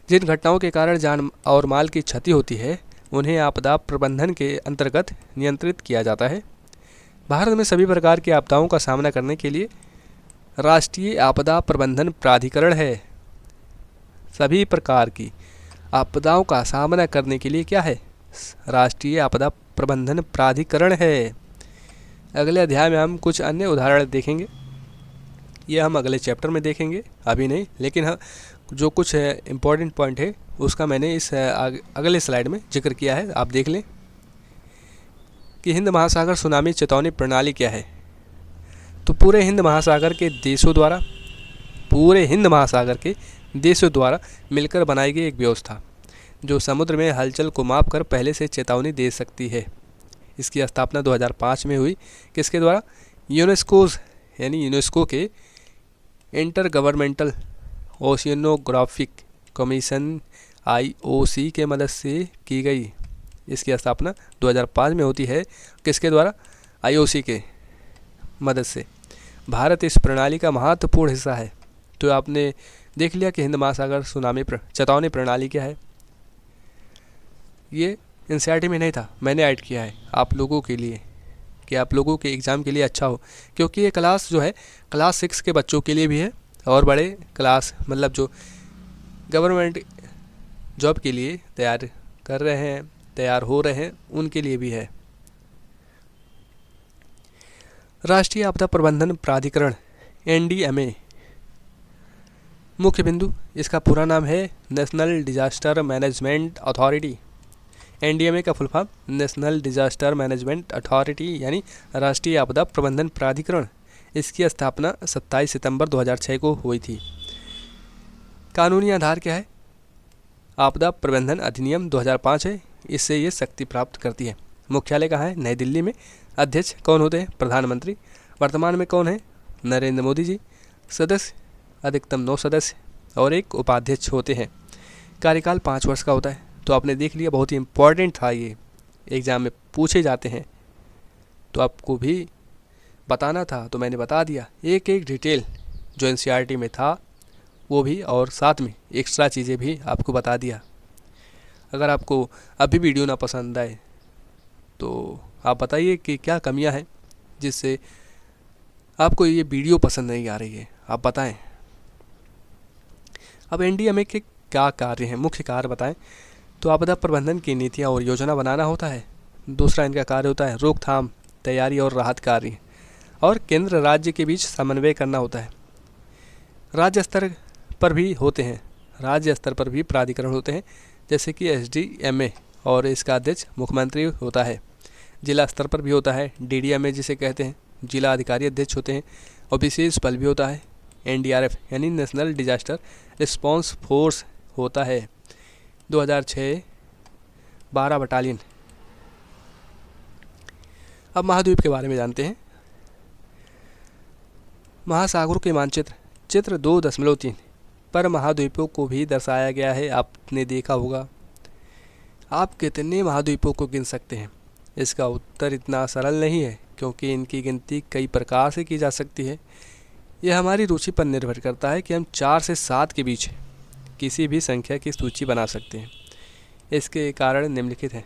जिन घटनाओं के कारण जान और माल की क्षति होती है उन्हें आपदा प्रबंधन के अंतर्गत नियंत्रित किया जाता है। भारत में सभी प्रकार की आपदाओं का सामना करने के लिए राष्ट्रीय आपदा प्रबंधन प्राधिकरण है। सभी प्रकार की आपदाओं का सामना करने के लिए क्या है? राष्ट्रीय आपदा प्रबंधन प्राधिकरण है। अगले अध्याय में हम कुछ अन्य उदाहरण देखेंगे। ये हम अगले चैप्टर में देखेंगे, अभी नहीं, लेकिन हाँ जो कुछ इम्पोर्टेंट पॉइंट है उसका मैंने इस अगले स्लाइड में जिक्र किया है। आप देख लें कि हिंद महासागर सुनामी चेतावनी प्रणाली क्या है। तो पूरे हिंद महासागर के देशों द्वारा मिलकर बनाई गई एक व्यवस्था जो समुद्र में हलचल को मापकर पहले से चेतावनी दे सकती है। इसकी स्थापना 2005 में हुई। किसके द्वारा? यूनेस्को के इंटर गवर्नमेंटल ओशियनोग्राफिक कमीशन IOC के मदद से की गई। इसकी स्थापना 2005 में होती है। किसके द्वारा? IOC के मदद से। भारत इस प्रणाली का महत्वपूर्ण हिस्सा है। तो आपने देख लिया कि हिंद महासागर सुनामी चेतावनी प्रणाली क्या है। ये NCERT में नहीं था, मैंने ऐड किया है आप लोगों के लिए कि आप लोगों के एग्ज़ाम के लिए अच्छा हो, क्योंकि ये क्लास जो है क्लास 6 के बच्चों के लिए भी है और बड़े क्लास, मतलब जो गवर्नमेंट जॉब के लिए तैयार कर रहे हैं, तैयार हो रहे हैं, उनके लिए भी है। राष्ट्रीय आपदा प्रबंधन प्राधिकरण NDMA मुख्य बिंदु, इसका पूरा नाम है national disaster management authority. NDMA का full form national disaster management authority यानी राष्ट्रीय आपदा प्रबंधन प्राधिकरण। इसकी स्थापना 27 सितंबर 2006 को हुई थी। कानूनी आधार क्या है? आपदा प्रबंधन अधिनियम 2005 है, इससे ये शक्ति प्राप्त करती है। मुख्यालय कहाँ है? नई दिल्ली में। अध्यक्ष कौन होते हैं? प्रधानमंत्री। वर्तमान में कौन है? नरेंद्र मोदी जी। सदस्य अधिकतम 9 सदस्य और एक उपाध्यक्ष होते हैं। कार्यकाल 5 वर्ष का होता है। तो आपने देख लिया, बहुत ही इम्पोर्टेंट था ये, एग्ज़ाम में पूछे जाते हैं, तो आपको भी बताना था तो मैंने बता दिया। एक एक डिटेल जो एनसीईआरटी में था वो भी, और साथ में एक्स्ट्रा चीज़ें भी आपको बता दिया। अगर आपको अभी वीडियो ना पसंद आए तो आप बताइए कि क्या कमियां हैं जिससे आपको ये वीडियो पसंद नहीं आ रही है, आप बताएं। अब एनडीएमए के क्या कार्य हैं, मुख्य कार्य बताएं। तो आपदा प्रबंधन की नीतियाँ और योजना बनाना होता है। दूसरा इनका कार्य होता है रोकथाम, तैयारी और राहत कार्य, और केंद्र राज्य के बीच समन्वय करना होता है। राज्य स्तर पर भी होते हैं, राज्य स्तर पर भी प्राधिकरण होते हैं, जैसे कि एसडीएमए, और इसका अध्यक्ष मुख्यमंत्री होता है। जिला स्तर पर भी होता है डीडीएमए जिसे कहते हैं, जिला अधिकारी अध्यक्ष होते हैं। और विशेष बल भी होता है एनडीआरएफ यानी नेशनल डिजास्टर रिस्पांस फोर्स होता है। 2006 12 बटालियन। अब महाद्वीप के बारे में जानते हैं। महासागरों के मानचित्र चित्र 2.3 पर महाद्वीपों को भी दर्शाया गया है। आपने देखा होगा। आप कितने महाद्वीपों को गिन सकते हैं? इसका उत्तर इतना सरल नहीं है, क्योंकि इनकी गिनती कई प्रकार से की जा सकती है। यह हमारी रुचि पर निर्भर करता है कि हम 4 से 7 के बीच किसी भी संख्या की सूची बना सकते हैं। इसके कारण निम्नलिखित हैं।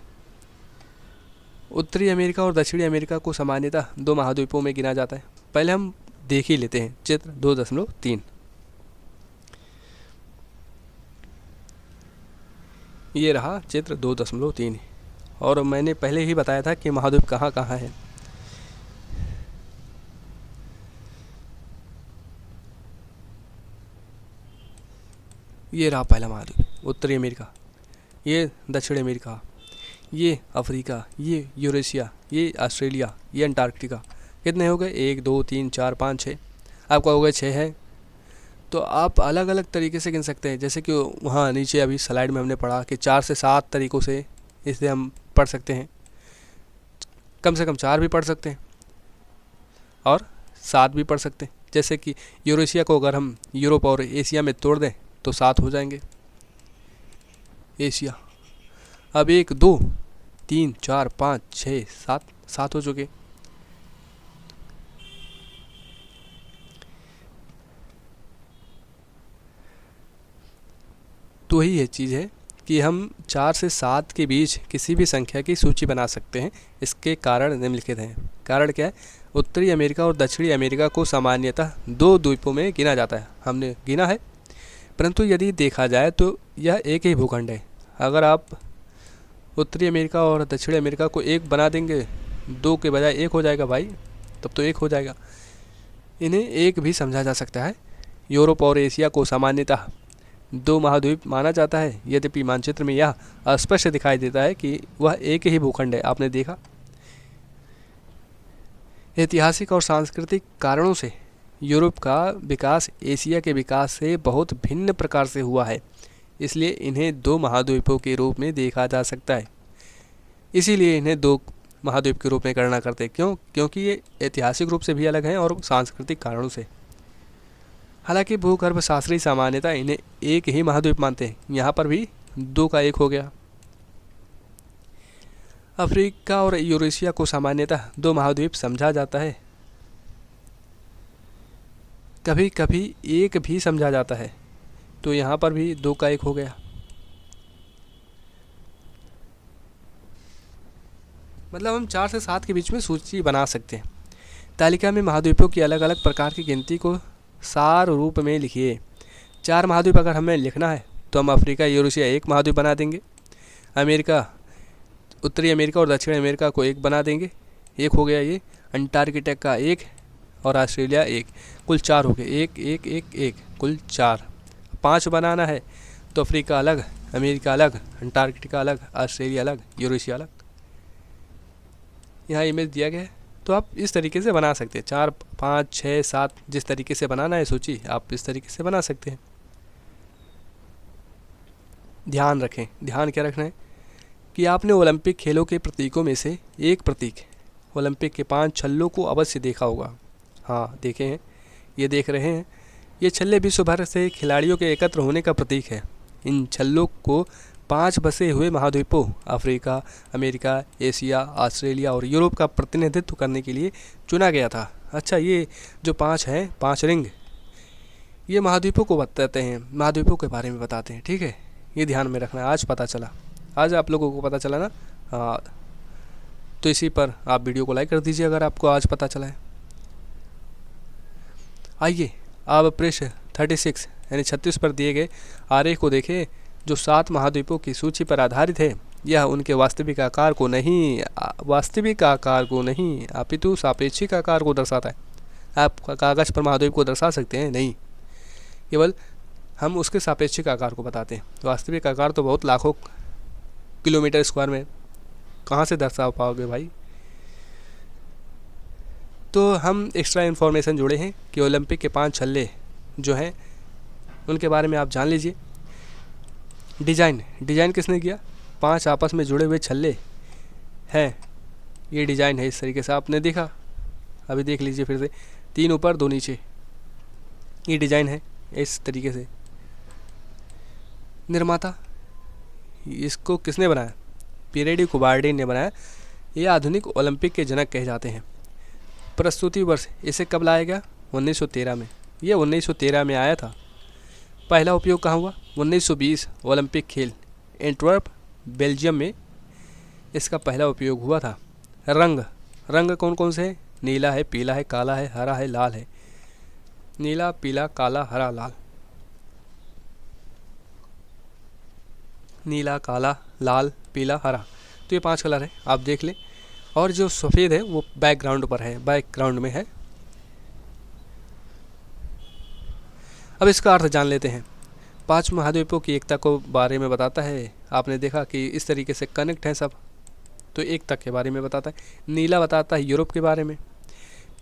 उत्तरी अमेरिका और दक्षिणी अमेरिका को सामान्यतः 2 महाद्वीपों में गिना जाता है। पहले हम देख ही लेते हैं चित्र 2.3। ये रहा चित्र 2.3, और मैंने पहले ही बताया था कि महाद्वीप कहाँ कहाँ है। ये रहा पहला महाद्वीप उत्तरी अमेरिका, ये दक्षिण अमेरिका, ये अफ्रीका, ये यूरेशिया, ये ऑस्ट्रेलिया, ये अंटार्कटिका। कितने हो गए? 1 2 3 4 5 6। आपका हो गए 6 है। तो आप अलग अलग तरीके से गिन सकते हैं, जैसे कि वहाँ नीचे अभी स्लाइड में हमने पढ़ा कि 4 से 7 तरीक़ों से इसे हम पढ़ सकते हैं। कम से कम 4 भी पढ़ सकते हैं और 7 भी पढ़ सकते हैं। जैसे कि यूरेशिया को अगर हम यूरोप और एशिया में तोड़ दें तो 7 हो जाएंगे एशिया। अब 1 2 3 4 5 6 7 हो चुके। तो ही ये चीज़ है कि हम 4 से 7 के बीच किसी भी संख्या की सूची बना सकते हैं। इसके कारण निम्नलिखित हैं। कारण क्या है? उत्तरी अमेरिका और दक्षिणी अमेरिका को सामान्यतः 2 द्वीपों में गिना जाता है। हमने गिना है, परंतु यदि देखा जाए तो यह एक ही भूखंड है। अगर आप उत्तरी अमेरिका और दक्षिणी अमेरिका को एक बना देंगे, 2 के बजाय 1 हो जाएगा भाई, तब तो 1 हो जाएगा। इन्हें एक भी समझा जा सकता है। यूरोप और एशिया को सामान्यतः 2 महाद्वीप माना जाता है, यद्यपि मानचित्र में यह स्पष्ट दिखाई देता है कि वह एक ही भूखंड है। आपने देखा। ऐतिहासिक और सांस्कृतिक कारणों से यूरोप का विकास एशिया के विकास से बहुत भिन्न प्रकार से हुआ है, इसलिए इन्हें 2 महाद्वीपों के रूप में देखा जा सकता है। इसीलिए इन्हें 2 महाद्वीप के रूप में गणना करते हैं। क्यों? क्योंकि ये ऐतिहासिक रूप से भी अलग हैं और सांस्कृतिक कारणों से। हालांकि भूगर्भ शास्त्री सामान्यतः इन्हें एक ही महाद्वीप मानते हैं। यहाँ पर भी 2 का 1 हो गया। अफ्रीका और यूरेशिया को सामान्यतः 2 महाद्वीप समझा जाता है, कभी कभी 1 भी समझा जाता है। तो यहाँ पर भी 2 का 1 हो गया। मतलब हम 4 से 7 के बीच में सूची बना सकते हैं। तालिका में महाद्वीपों की अलग अलग प्रकार की गिनती को सार रूप में लिखिए। 4 महाद्वीप अगर हमें लिखना है तो हम अफ्रीका यूरेशिया 1 महाद्वीप बना देंगे, अमेरिका उत्तरी अमेरिका और दक्षिण अमेरिका को 1 बना देंगे, 1 हो गया ये। अंटार्कटिका का 1 और ऑस्ट्रेलिया 1, कुल 4 हो गए। 1 1 1 1 कुल 4। 5 बनाना है तो अफ्रीका अलग, अमेरिका अलग, अंटार्कटिका अलग, ऑस्ट्रेलिया अलग, यूरेशिया अलग। यहाँ इमेज दिया गया है, तो आप इस तरीके से बना सकते हैं। 4, 5, 6, 7 जिस तरीके से बनाना है सूची आप इस तरीके से बना सकते हैं। ध्यान रखें, ध्यान क्या रखना है कि आपने ओलंपिक खेलों के प्रतीकों में से एक प्रतीक ओलंपिक के 5 छल्लों को अवश्य देखा होगा। हाँ देखे हैं, ये देख रहे हैं। ये छल्ले विश्व भर से खिलाड़ियों के एकत्र होने का प्रतीक है। इन छल्लों को 5 बसे हुए महाद्वीपों अफ्रीका, अमेरिका, एशिया, ऑस्ट्रेलिया और यूरोप का प्रतिनिधित्व करने के लिए चुना गया था। अच्छा, ये जो 5 हैं, 5 रिंग, ये महाद्वीपों को बताते हैं, महाद्वीपों के बारे में बताते हैं। ठीक है, ये ध्यान में रखना है। आज पता चला, आज आप लोगों को पता चला ना। हाँ, तो इसी पर आप वीडियो को लाइक कर दीजिए अगर आपको आज पता चला है। आइए आप पृष्ठ 36 यानी 36 पर दिए गए आरेख को देखें, जो 7 महाद्वीपों की सूची पर आधारित है। यह उनके वास्तविक आकार को नहीं अपितु सापेक्षिक आकार को दर्शाता है। आप कागज़ पर महाद्वीप को दर्शा सकते हैं, नहीं, केवल हम उसके सापेक्षिक आकार को बताते हैं। वास्तविक आकार तो बहुत लाखों किलोमीटर स्क्वायर में कहाँ से दर्शा पाओगे भाई। तो हम एक्स्ट्रा इन्फॉर्मेशन जुड़े हैं कि ओलंपिक के 5 छल्ले जो हैं उनके बारे में आप जान लीजिए। डिज़ाइन किसने किया? 5 आपस में जुड़े हुए छल्ले हैं, ये डिज़ाइन है। इस तरीके से आपने देखा, अभी देख लीजिए फिर से, 3 ऊपर 2 नीचे, ये डिज़ाइन है इस तरीके से। निर्माता, इसको किसने बनाया? पिरेडी कुबार्डी ने बनाया। ये आधुनिक ओलंपिक के जनक कहे जाते हैं। प्रस्तुति वर्ष, इसे कब लाया गया? 1913 में। ये 1913 में आया था। पहला उपयोग कहाँ हुआ? 1920 ओलंपिक खेल एंटवर्प बेल्जियम में इसका पहला उपयोग हुआ था। रंग कौन कौन से हैं? नीला है, पीला है, काला है, हरा है, लाल है। नीला, पीला, काला, हरा, लाल। नीला, काला, लाल, पीला, हरा, तो ये 5 कलर है, आप देख लें। और जो सफ़ेद है वो बैकग्राउंड पर है, बैकग्राउंड में है। अब इसका अर्थ जान लेते हैं। 5 महाद्वीपों की एकता को बारे में बताता है। आपने देखा कि इस तरीके से कनेक्ट हैं सब, तो एकता के बारे में बताता है। नीला बताता है यूरोप के बारे में,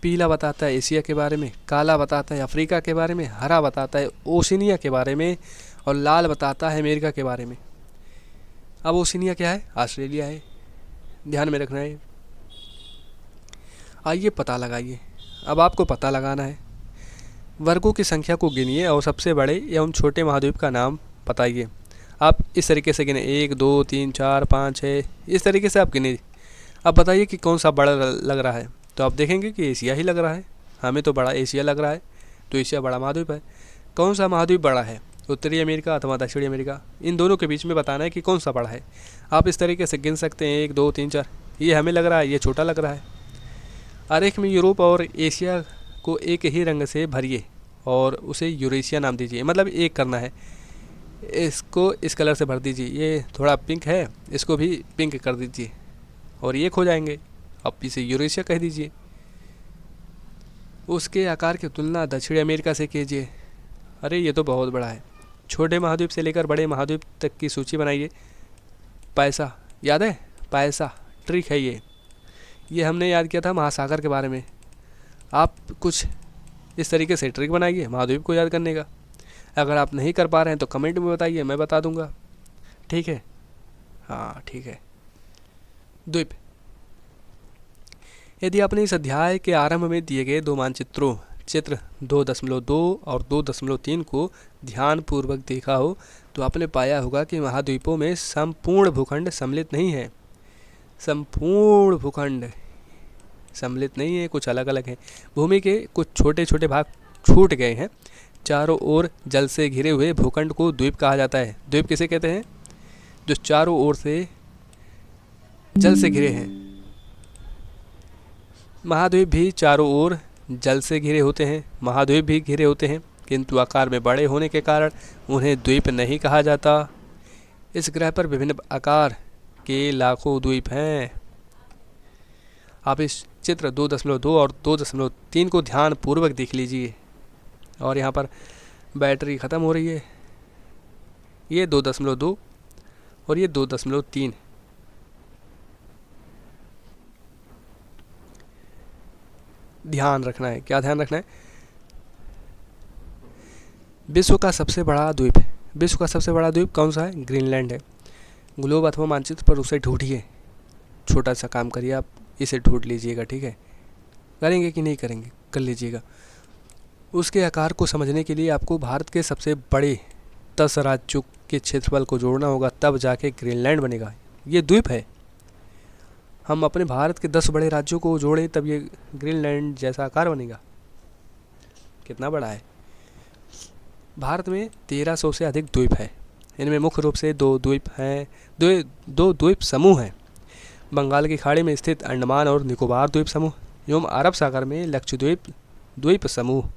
पीला बताता है एशिया के बारे में, काला बताता है अफ्रीका के बारे में, हरा बताता है ओशिनिया के बारे में, और लाल बताता है अमेरिका के बारे में। अब ओशिनिया क्या है? ऑस्ट्रेलिया है, ध्यान में रखना है। आइए पता लगाइए। अब आपको पता लगाना है। वर्गों की संख्या को गिनिए और सबसे बड़े एवं छोटे महाद्वीप का नाम बताइए। आप इस तरीके से गिने, 1, 2, 3, 4, 5, 6, इस तरीके से आप गिने। अब बताइए कि कौन सा बड़ा लग रहा है। तो आप देखेंगे कि एशिया ही लग रहा है, हमें तो बड़ा एशिया लग रहा है, तो एशिया बड़ा महाद्वीप है। कौन सा महाद्वीप बड़ा है? उत्तरी अमेरिका अथवा दक्षिणी अमेरिका, इन दोनों के बीच में बताना है कि कौन सा बड़ा है। आप इस तरीके से गिन सकते हैं, 1, 2, 3, 4, ये हमें लग रहा है ये छोटा लग रहा है। आरेख में यूरोप और एशिया को एक ही रंग से भरिए और उसे यूरेशिया नाम दीजिए। मतलब एक करना है, इसको इस कलर से भर दीजिए। ये थोड़ा पिंक है, इसको भी पिंक कर दीजिए और ये खो जाएंगे, आप इसे यूरेशिया कह दीजिए। उसके आकार की तुलना दक्षिण अमेरिका से कीजिए। अरे ये तो बहुत बड़ा है। छोटे महाद्वीप से लेकर बड़े महाद्वीप तक की सूची बनाइए। पैसा याद है? पैसा ट्रिक है ये हमने याद किया था महासागर के बारे में। आप कुछ इस तरीके से ट्रिक बनाइए महाद्वीप को याद करने का। अगर आप नहीं कर पा रहे हैं तो कमेंट में बताइए, मैं बता दूंगा। ठीक है, हाँ ठीक है। द्वीप, यदि आपने इस अध्याय के आरंभ में दिए गए 2 मानचित्रों चित्र 2.2 और 2.3 को ध्यानपूर्वक देखा हो तो आपने पाया होगा कि महाद्वीपों में संपूर्ण भूखंड सम्मिलित नहीं है। संपूर्ण भूखंड सम्मिलित नहीं है, कुछ अलग अलग हैं। भूमि के कुछ छोटे छोटे भाग छूट गए हैं। चारों ओर जल से घिरे हुए भूखंड को द्वीप कहा जाता है। द्वीप किसे कहते हैं? जो चारों ओर से जल से घिरे हैं। महाद्वीप भी चारों ओर जल से घिरे होते हैं, महाद्वीप भी घिरे होते हैं, किंतु आकार में बड़े होने के कारण उन्हें द्वीप नहीं कहा जाता। इस ग्रह पर विभिन्न आकार के लाखों द्वीप हैं। आप इस चित्र 2.2 और 2.3 को ध्यान पूर्वक देख लीजिए। और यहाँ पर बैटरी ख़त्म हो रही है, ये 2.2 और ये 2.3। ध्यान रखना है, क्या ध्यान रखना है? विश्व का सबसे बड़ा द्वीप है। विश्व का सबसे बड़ा द्वीप कौन सा है? ग्रीनलैंड है। ग्लोब अथवा मानचित्र पर उसे ढूंढिए। छोटा सा काम करिए, आप इसे ढूंढ लीजिएगा, ठीक है? करेंगे कि नहीं करेंगे? कर लीजिएगा। उसके आकार को समझने के लिए आपको भारत के सबसे बड़े 10 राज्यों के क्षेत्रफल को जोड़ना होगा, तब जाके ग्रीनलैंड बनेगा। ये द्वीप है। हम अपने भारत के 10 बड़े राज्यों को जोड़ें तब ये ग्रीनलैंड जैसा आकार बनेगा। कितना बड़ा है? भारत में 1300 से अधिक द्वीप है। इनमें मुख्य रूप से दो द्वीप समूह हैं। बंगाल की खाड़ी में स्थित अंडमान और निकोबार द्वीप समूह एवं अरब सागर में लक्षद्वीप द्वीप समूह।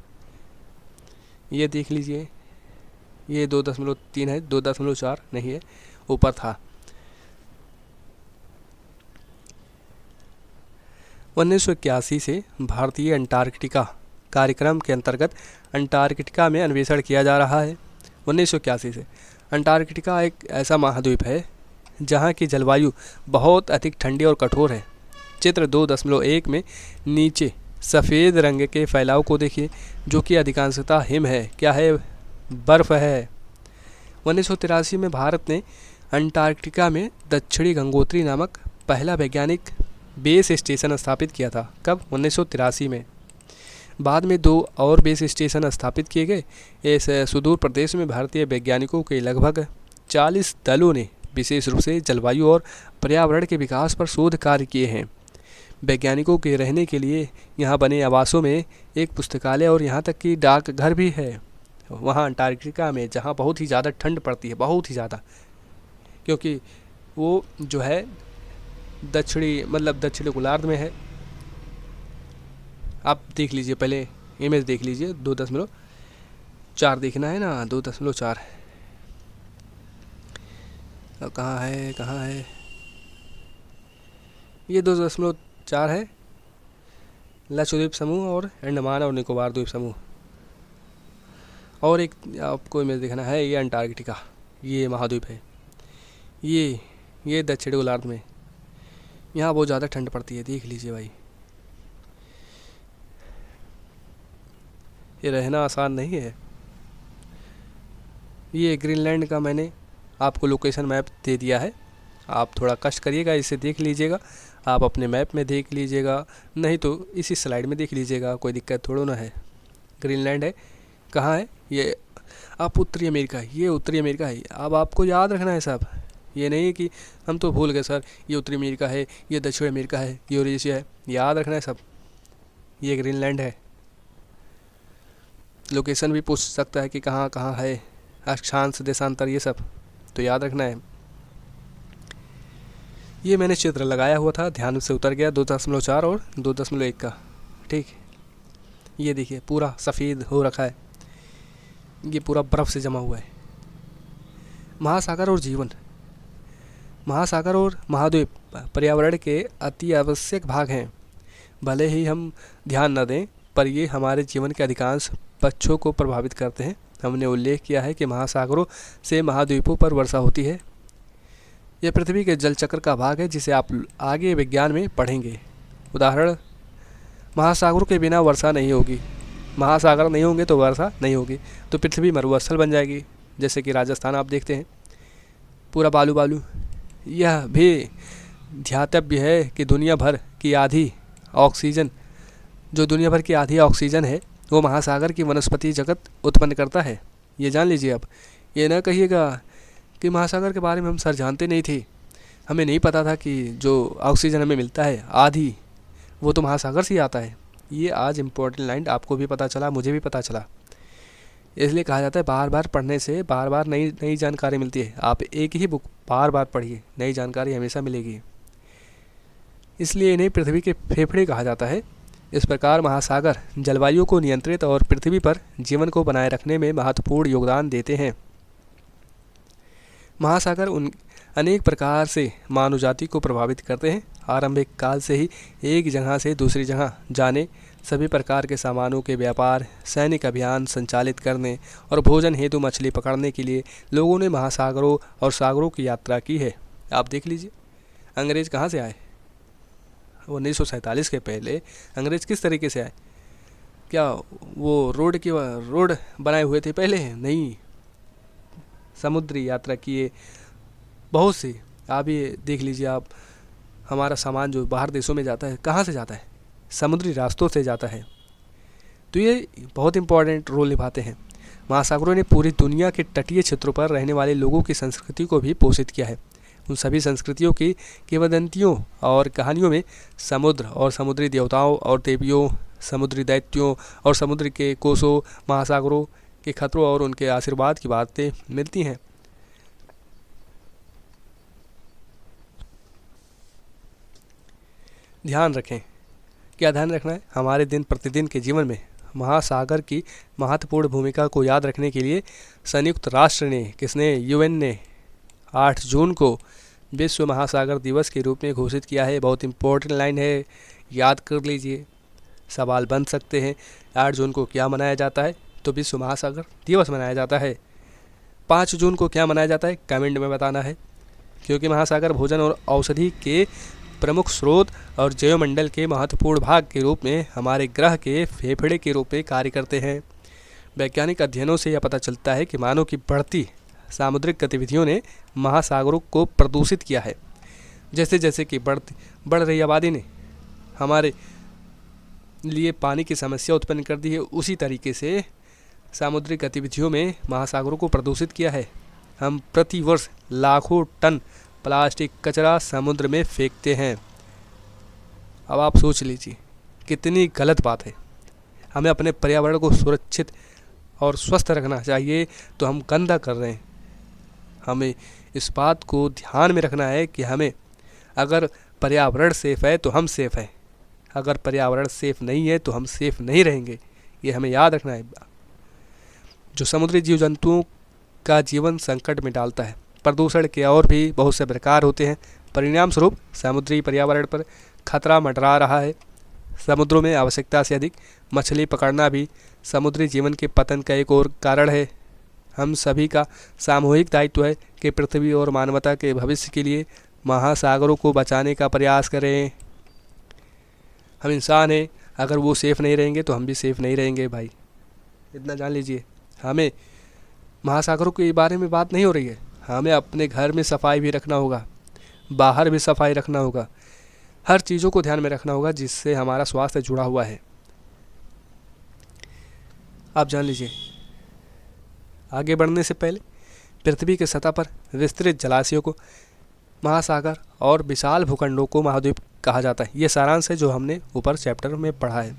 ये देख लीजिए, ये 2.3 है, 2.4 नहीं है, ऊपर था। 1981 से भारतीय अंटार्कटिका कार्यक्रम के अंतर्गत अंटार्कटिका में अन्वेषण किया जा रहा है। 1981 से अंटार्कटिका एक ऐसा महाद्वीप है जहाँ की जलवायु बहुत अधिक ठंडी और कठोर है। चित्र 2.1 में नीचे सफ़ेद रंग के फैलाव को देखिए, जो कि अधिकांशतः हिम है। क्या है? बर्फ़ है। 1983 में भारत ने अंटार्कटिका में दक्षिणी गंगोत्री नामक पहला वैज्ञानिक बेस स्टेशन स्थापित किया था। कब? 1983 में। बाद में 2 और बेस स्टेशन स्थापित किए गए। इस सुदूर प्रदेश में भारतीय वैज्ञानिकों के लगभग 40 दलों ने विशेष रूप से जलवायु और पर्यावरण के विकास पर शोध कार्य किए हैं। वैज्ञानिकों के रहने के लिए यहाँ बने आवासों में एक पुस्तकालय और यहाँ तक कि डाकघर भी है। वहाँ अंटार्कटिका में जहाँ बहुत ही ज़्यादा ठंड पड़ती है, बहुत ही ज़्यादा, क्योंकि वो जो है दक्षिणी गोलार्ध में है। आप देख लीजिए, पहले इमेज देख लीजिए। 2.4 देखना है ना, 2.4 कहाँ है? ये 2.4 है, लक्षद्वीप समूह और अंडमान और निकोबार द्वीप समूह। और एक आपको इमेज देखना है, ये अंटार्कटिका, ये महाद्वीप है। ये दक्षिणी गोलार्ध में, यहाँ बहुत ज़्यादा ठंड पड़ती है। देख लीजिए भाई, ये रहना आसान नहीं है। ये ग्रीनलैंड का मैंने आपको लोकेशन मैप दे दिया है। आप थोड़ा कष्ट करिएगा, इसे देख लीजिएगा। आप अपने मैप में देख लीजिएगा, नहीं तो इसी स्लाइड में देख लीजिएगा, कोई दिक्कत थोड़ा ना है। ग्रीनलैंड है, कहाँ है ये? आप उत्तरी अमेरिका, ये उत्तरी अमेरिका है। अब आपको याद रखना है सब, ये नहीं कि हम तो भूल गए सर, ये उत्तरी अमेरिका है, ये दक्षिण अमेरिका है, ये यूरेशिया है। याद रखना है सब। ये ग्रीनलैंड है। लोकेशन भी पूछ सकता है कि कहाँ कहाँ है, अक्षांश, देशांतर, ये सब तो याद रखना है। ये मैंने चित्र लगाया हुआ था, ध्यान से उतर गया। 2.4 और 2.1 का, ठीक। ये देखिए पूरा सफ़ेद हो रखा है, ये पूरा बर्फ़ से जमा हुआ है। महासागर और जीवन। महासागर और महाद्वीप पर्यावरण के अति आवश्यक भाग हैं। भले ही हम ध्यान न दें, पर ये हमारे जीवन के अधिकांश पक्षों को प्रभावित करते हैं। हमने उल्लेख किया है कि महासागरों से महाद्वीपों पर वर्षा होती है। यह पृथ्वी के जल चक्र का भाग है, जिसे आप आगे विज्ञान में पढ़ेंगे। उदाहरण, महासागरों के बिना वर्षा नहीं होगी। महासागर नहीं होंगे तो वर्षा नहीं होगी, तो पृथ्वी मरुस्थल बन जाएगी। जैसे कि राजस्थान आप देखते हैं, पूरा बालू बालू। यह भी ध्यातव्य है कि दुनिया भर की आधी ऑक्सीजन है, वो महासागर की वनस्पति जगत उत्पन्न करता है। ये जान लीजिए। अब ये ना कहिएगा कि महासागर के बारे में हम सर जानते नहीं थे, हमें नहीं पता था कि जो ऑक्सीजन हमें मिलता है आधी, वो तो महासागर से ही आता है। ये आज इम्पोर्टेंट लाइन आपको भी पता चला, मुझे भी पता चला। इसलिए कहा जाता है बार बार पढ़ने से बार बार नई जानकारी मिलती है। आप एक ही बुक बार बार पढ़िए, नई जानकारी हमेशा मिलेगी। इसलिए इन्हें पृथ्वी के फेफड़े कहा जाता है। इस प्रकार महासागर जलवायु को नियंत्रित और पृथ्वी पर जीवन को बनाए रखने में महत्वपूर्ण योगदान देते हैं। महासागर अनेक प्रकार से मानव जाति को प्रभावित करते हैं। आरंभिक काल से ही एक जगह से दूसरी जगह जाने, सभी प्रकार के सामानों के व्यापार, सैनिक अभियान संचालित करने और भोजन हेतु मछली पकड़ने के लिए लोगों ने महासागरों और सागरों की यात्रा की है। आप देख लीजिए अंग्रेज़ कहाँ से आए। 1947 के पहले अंग्रेज़ किस तरीके से आए? क्या वो रोड बनाए हुए थे पहले? नहीं, समुद्री यात्रा किए बहुत सी। आप ये देख लीजिए, आप हमारा सामान जो बाहर देशों में जाता है कहाँ से जाता है? समुद्री रास्तों से जाता है। तो ये बहुत इम्पोर्टेंट रोल निभाते हैं। महासागरों ने पूरी दुनिया के तटीय क्षेत्रों पर रहने वाले लोगों की संस्कृति को भी पोषित किया है। उन सभी संस्कृतियों की किंवदंतियों और कहानियों में समुद्र और समुद्री देवताओं और देवियों, समुद्री दैत्यों और समुद्र के कोसों, महासागरों के खतरों और उनके आशीर्वाद की बातें मिलती हैं। ध्यान रखें। क्या ध्यान रखना है? हमारे दिन प्रतिदिन के जीवन में महासागर की महत्वपूर्ण भूमिका को याद रखने के लिए संयुक्त राष्ट्र ने यूएन ने 8 जून को विश्व महासागर दिवस के रूप में घोषित किया है। बहुत इम्पोर्टेंट लाइन है, याद कर लीजिए। सवाल बन सकते हैं 8 जून को क्या मनाया जाता है? तो विश्व महासागर दिवस मनाया जाता है। 5 जून को क्या मनाया जाता है? कमेंट में बताना है। क्योंकि महासागर भोजन और औषधि के प्रमुख स्रोत और जैवमंडल के महत्वपूर्ण भाग के रूप में हमारे ग्रह के फेफड़े के रूप में कार्य करते हैं। वैज्ञानिक अध्ययनों से यह पता चलता है कि मानव की बढ़ती सामुद्रिक गतिविधियों ने महासागरों को प्रदूषित किया है। जैसे जैसे कि बढ़ रही आबादी ने हमारे लिए पानी की समस्या उत्पन्न कर दी है, उसी तरीके से सामुद्रिक गतिविधियों में महासागरों को प्रदूषित किया है। हम प्रति वर्ष लाखों टन प्लास्टिक कचरा समुद्र में फेंकते हैं। अब आप सोच लीजिए कितनी गलत बात है। हमें अपने पर्यावरण को सुरक्षित और स्वस्थ रखना चाहिए, तो हम गंदा कर रहे हैं। हमें इस बात को ध्यान में रखना है कि हमें अगर पर्यावरण सेफ है तो हम सेफ हैं, अगर पर्यावरण सेफ नहीं है तो हम सेफ नहीं रहेंगे। ये हमें याद रखना है। जो समुद्री जीव जंतुओं का जीवन संकट में डालता है। प्रदूषण के और भी बहुत से प्रकार होते हैं। परिणाम स्वरूप समुद्री पर्यावरण पर खतरा मंडरा रहा है। समुद्रों में आवश्यकता से अधिक मछली पकड़ना भी समुद्री जीवन के पतन का एक और कारण है। हम सभी का सामूहिक दायित्व है कि पृथ्वी और मानवता के भविष्य के लिए महासागरों को बचाने का प्रयास करें। हम इंसान हैं, अगर वो सेफ़ नहीं रहेंगे तो हम भी सेफ़ नहीं रहेंगे भाई, इतना जान लीजिए। हमें महासागरों के बारे में बात नहीं हो रही है, हमें अपने घर में सफाई भी रखना होगा, बाहर भी सफाई रखना होगा, हर चीज़ों को ध्यान में रखना होगा जिससे हमारा स्वास्थ्य जुड़ा हुआ है। आप जान लीजिए, आगे बढ़ने से पहले पृथ्वी के सतह पर विस्तृत जलाशयों को महासागर और विशाल भूखंडों को महाद्वीप कहा जाता है। ये सारांश है जो हमने ऊपर चैप्टर में पढ़ा है।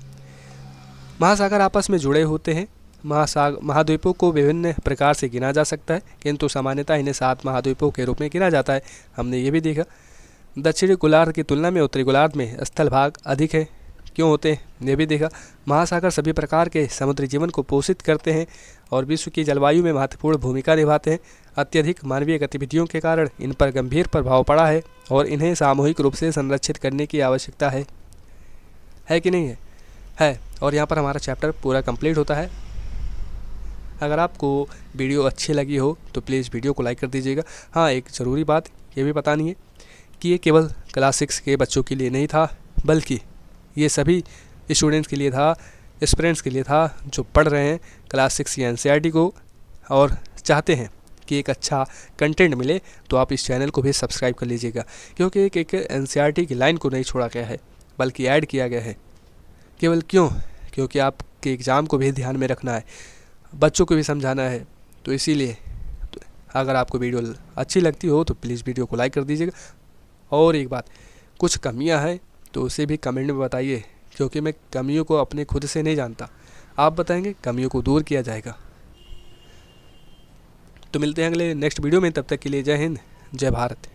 महासागर आपस में जुड़े होते हैं। महाद्वीपों को विभिन्न प्रकार से गिना जा सकता है, किंतु सामान्यतः इन्हें 7 महाद्वीपों के रूप में गिना जाता है। हमने ये भी देखा दक्षिणी गोलार्ध की तुलना में उत्तरी गोलार्ध में स्थल भाग अधिक है, क्यों होते हैं ये भी देखा। महासागर सभी प्रकार के समुद्री जीवन को पोषित करते हैं और विश्व की जलवायु में महत्वपूर्ण भूमिका निभाते हैं। अत्यधिक मानवीय गतिविधियों के कारण इन पर गंभीर प्रभाव पड़ा है और इन्हें सामूहिक रूप से संरक्षित करने की आवश्यकता है कि नहीं है। और यहाँ पर हमारा चैप्टर पूरा कंप्लीट होता है। अगर आपको वीडियो अच्छी लगी हो तो प्लीज़ वीडियो को लाइक कर दीजिएगा। हाँ, एक ज़रूरी बात ये भी बतानी है कि ये केवल क्लास 6 के बच्चों के लिए नहीं था, बल्कि ये सभी स्टूडेंट्स के लिए था, एस्पिरेंट्स के लिए था जो पढ़ रहे हैं क्लास 6 या एनसीईआरटी को और चाहते हैं कि एक अच्छा कंटेंट मिले। तो आप इस चैनल को भी सब्सक्राइब कर लीजिएगा, क्योंकि एक एनसीईआरटी की लाइन को नहीं छोड़ा गया है बल्कि ऐड किया गया है। केवल क्योंकि आपके एग्ज़ाम को भी ध्यान में रखना है, बच्चों को भी समझाना है। तो इसीलिए अगर आपको वीडियो अच्छी लगती हो तो प्लीज़ वीडियो को लाइक कर दीजिएगा। और एक बात, कुछ कमियां हैं तो उसे भी कमेंट में बताइए, क्योंकि मैं कमियों को अपने खुद से नहीं जानता, आप बताएंगे, कमियों को दूर किया जाएगा। तो मिलते हैं अगले नेक्स्ट वीडियो में, तब तक के लिए जय हिंद, जय भारत।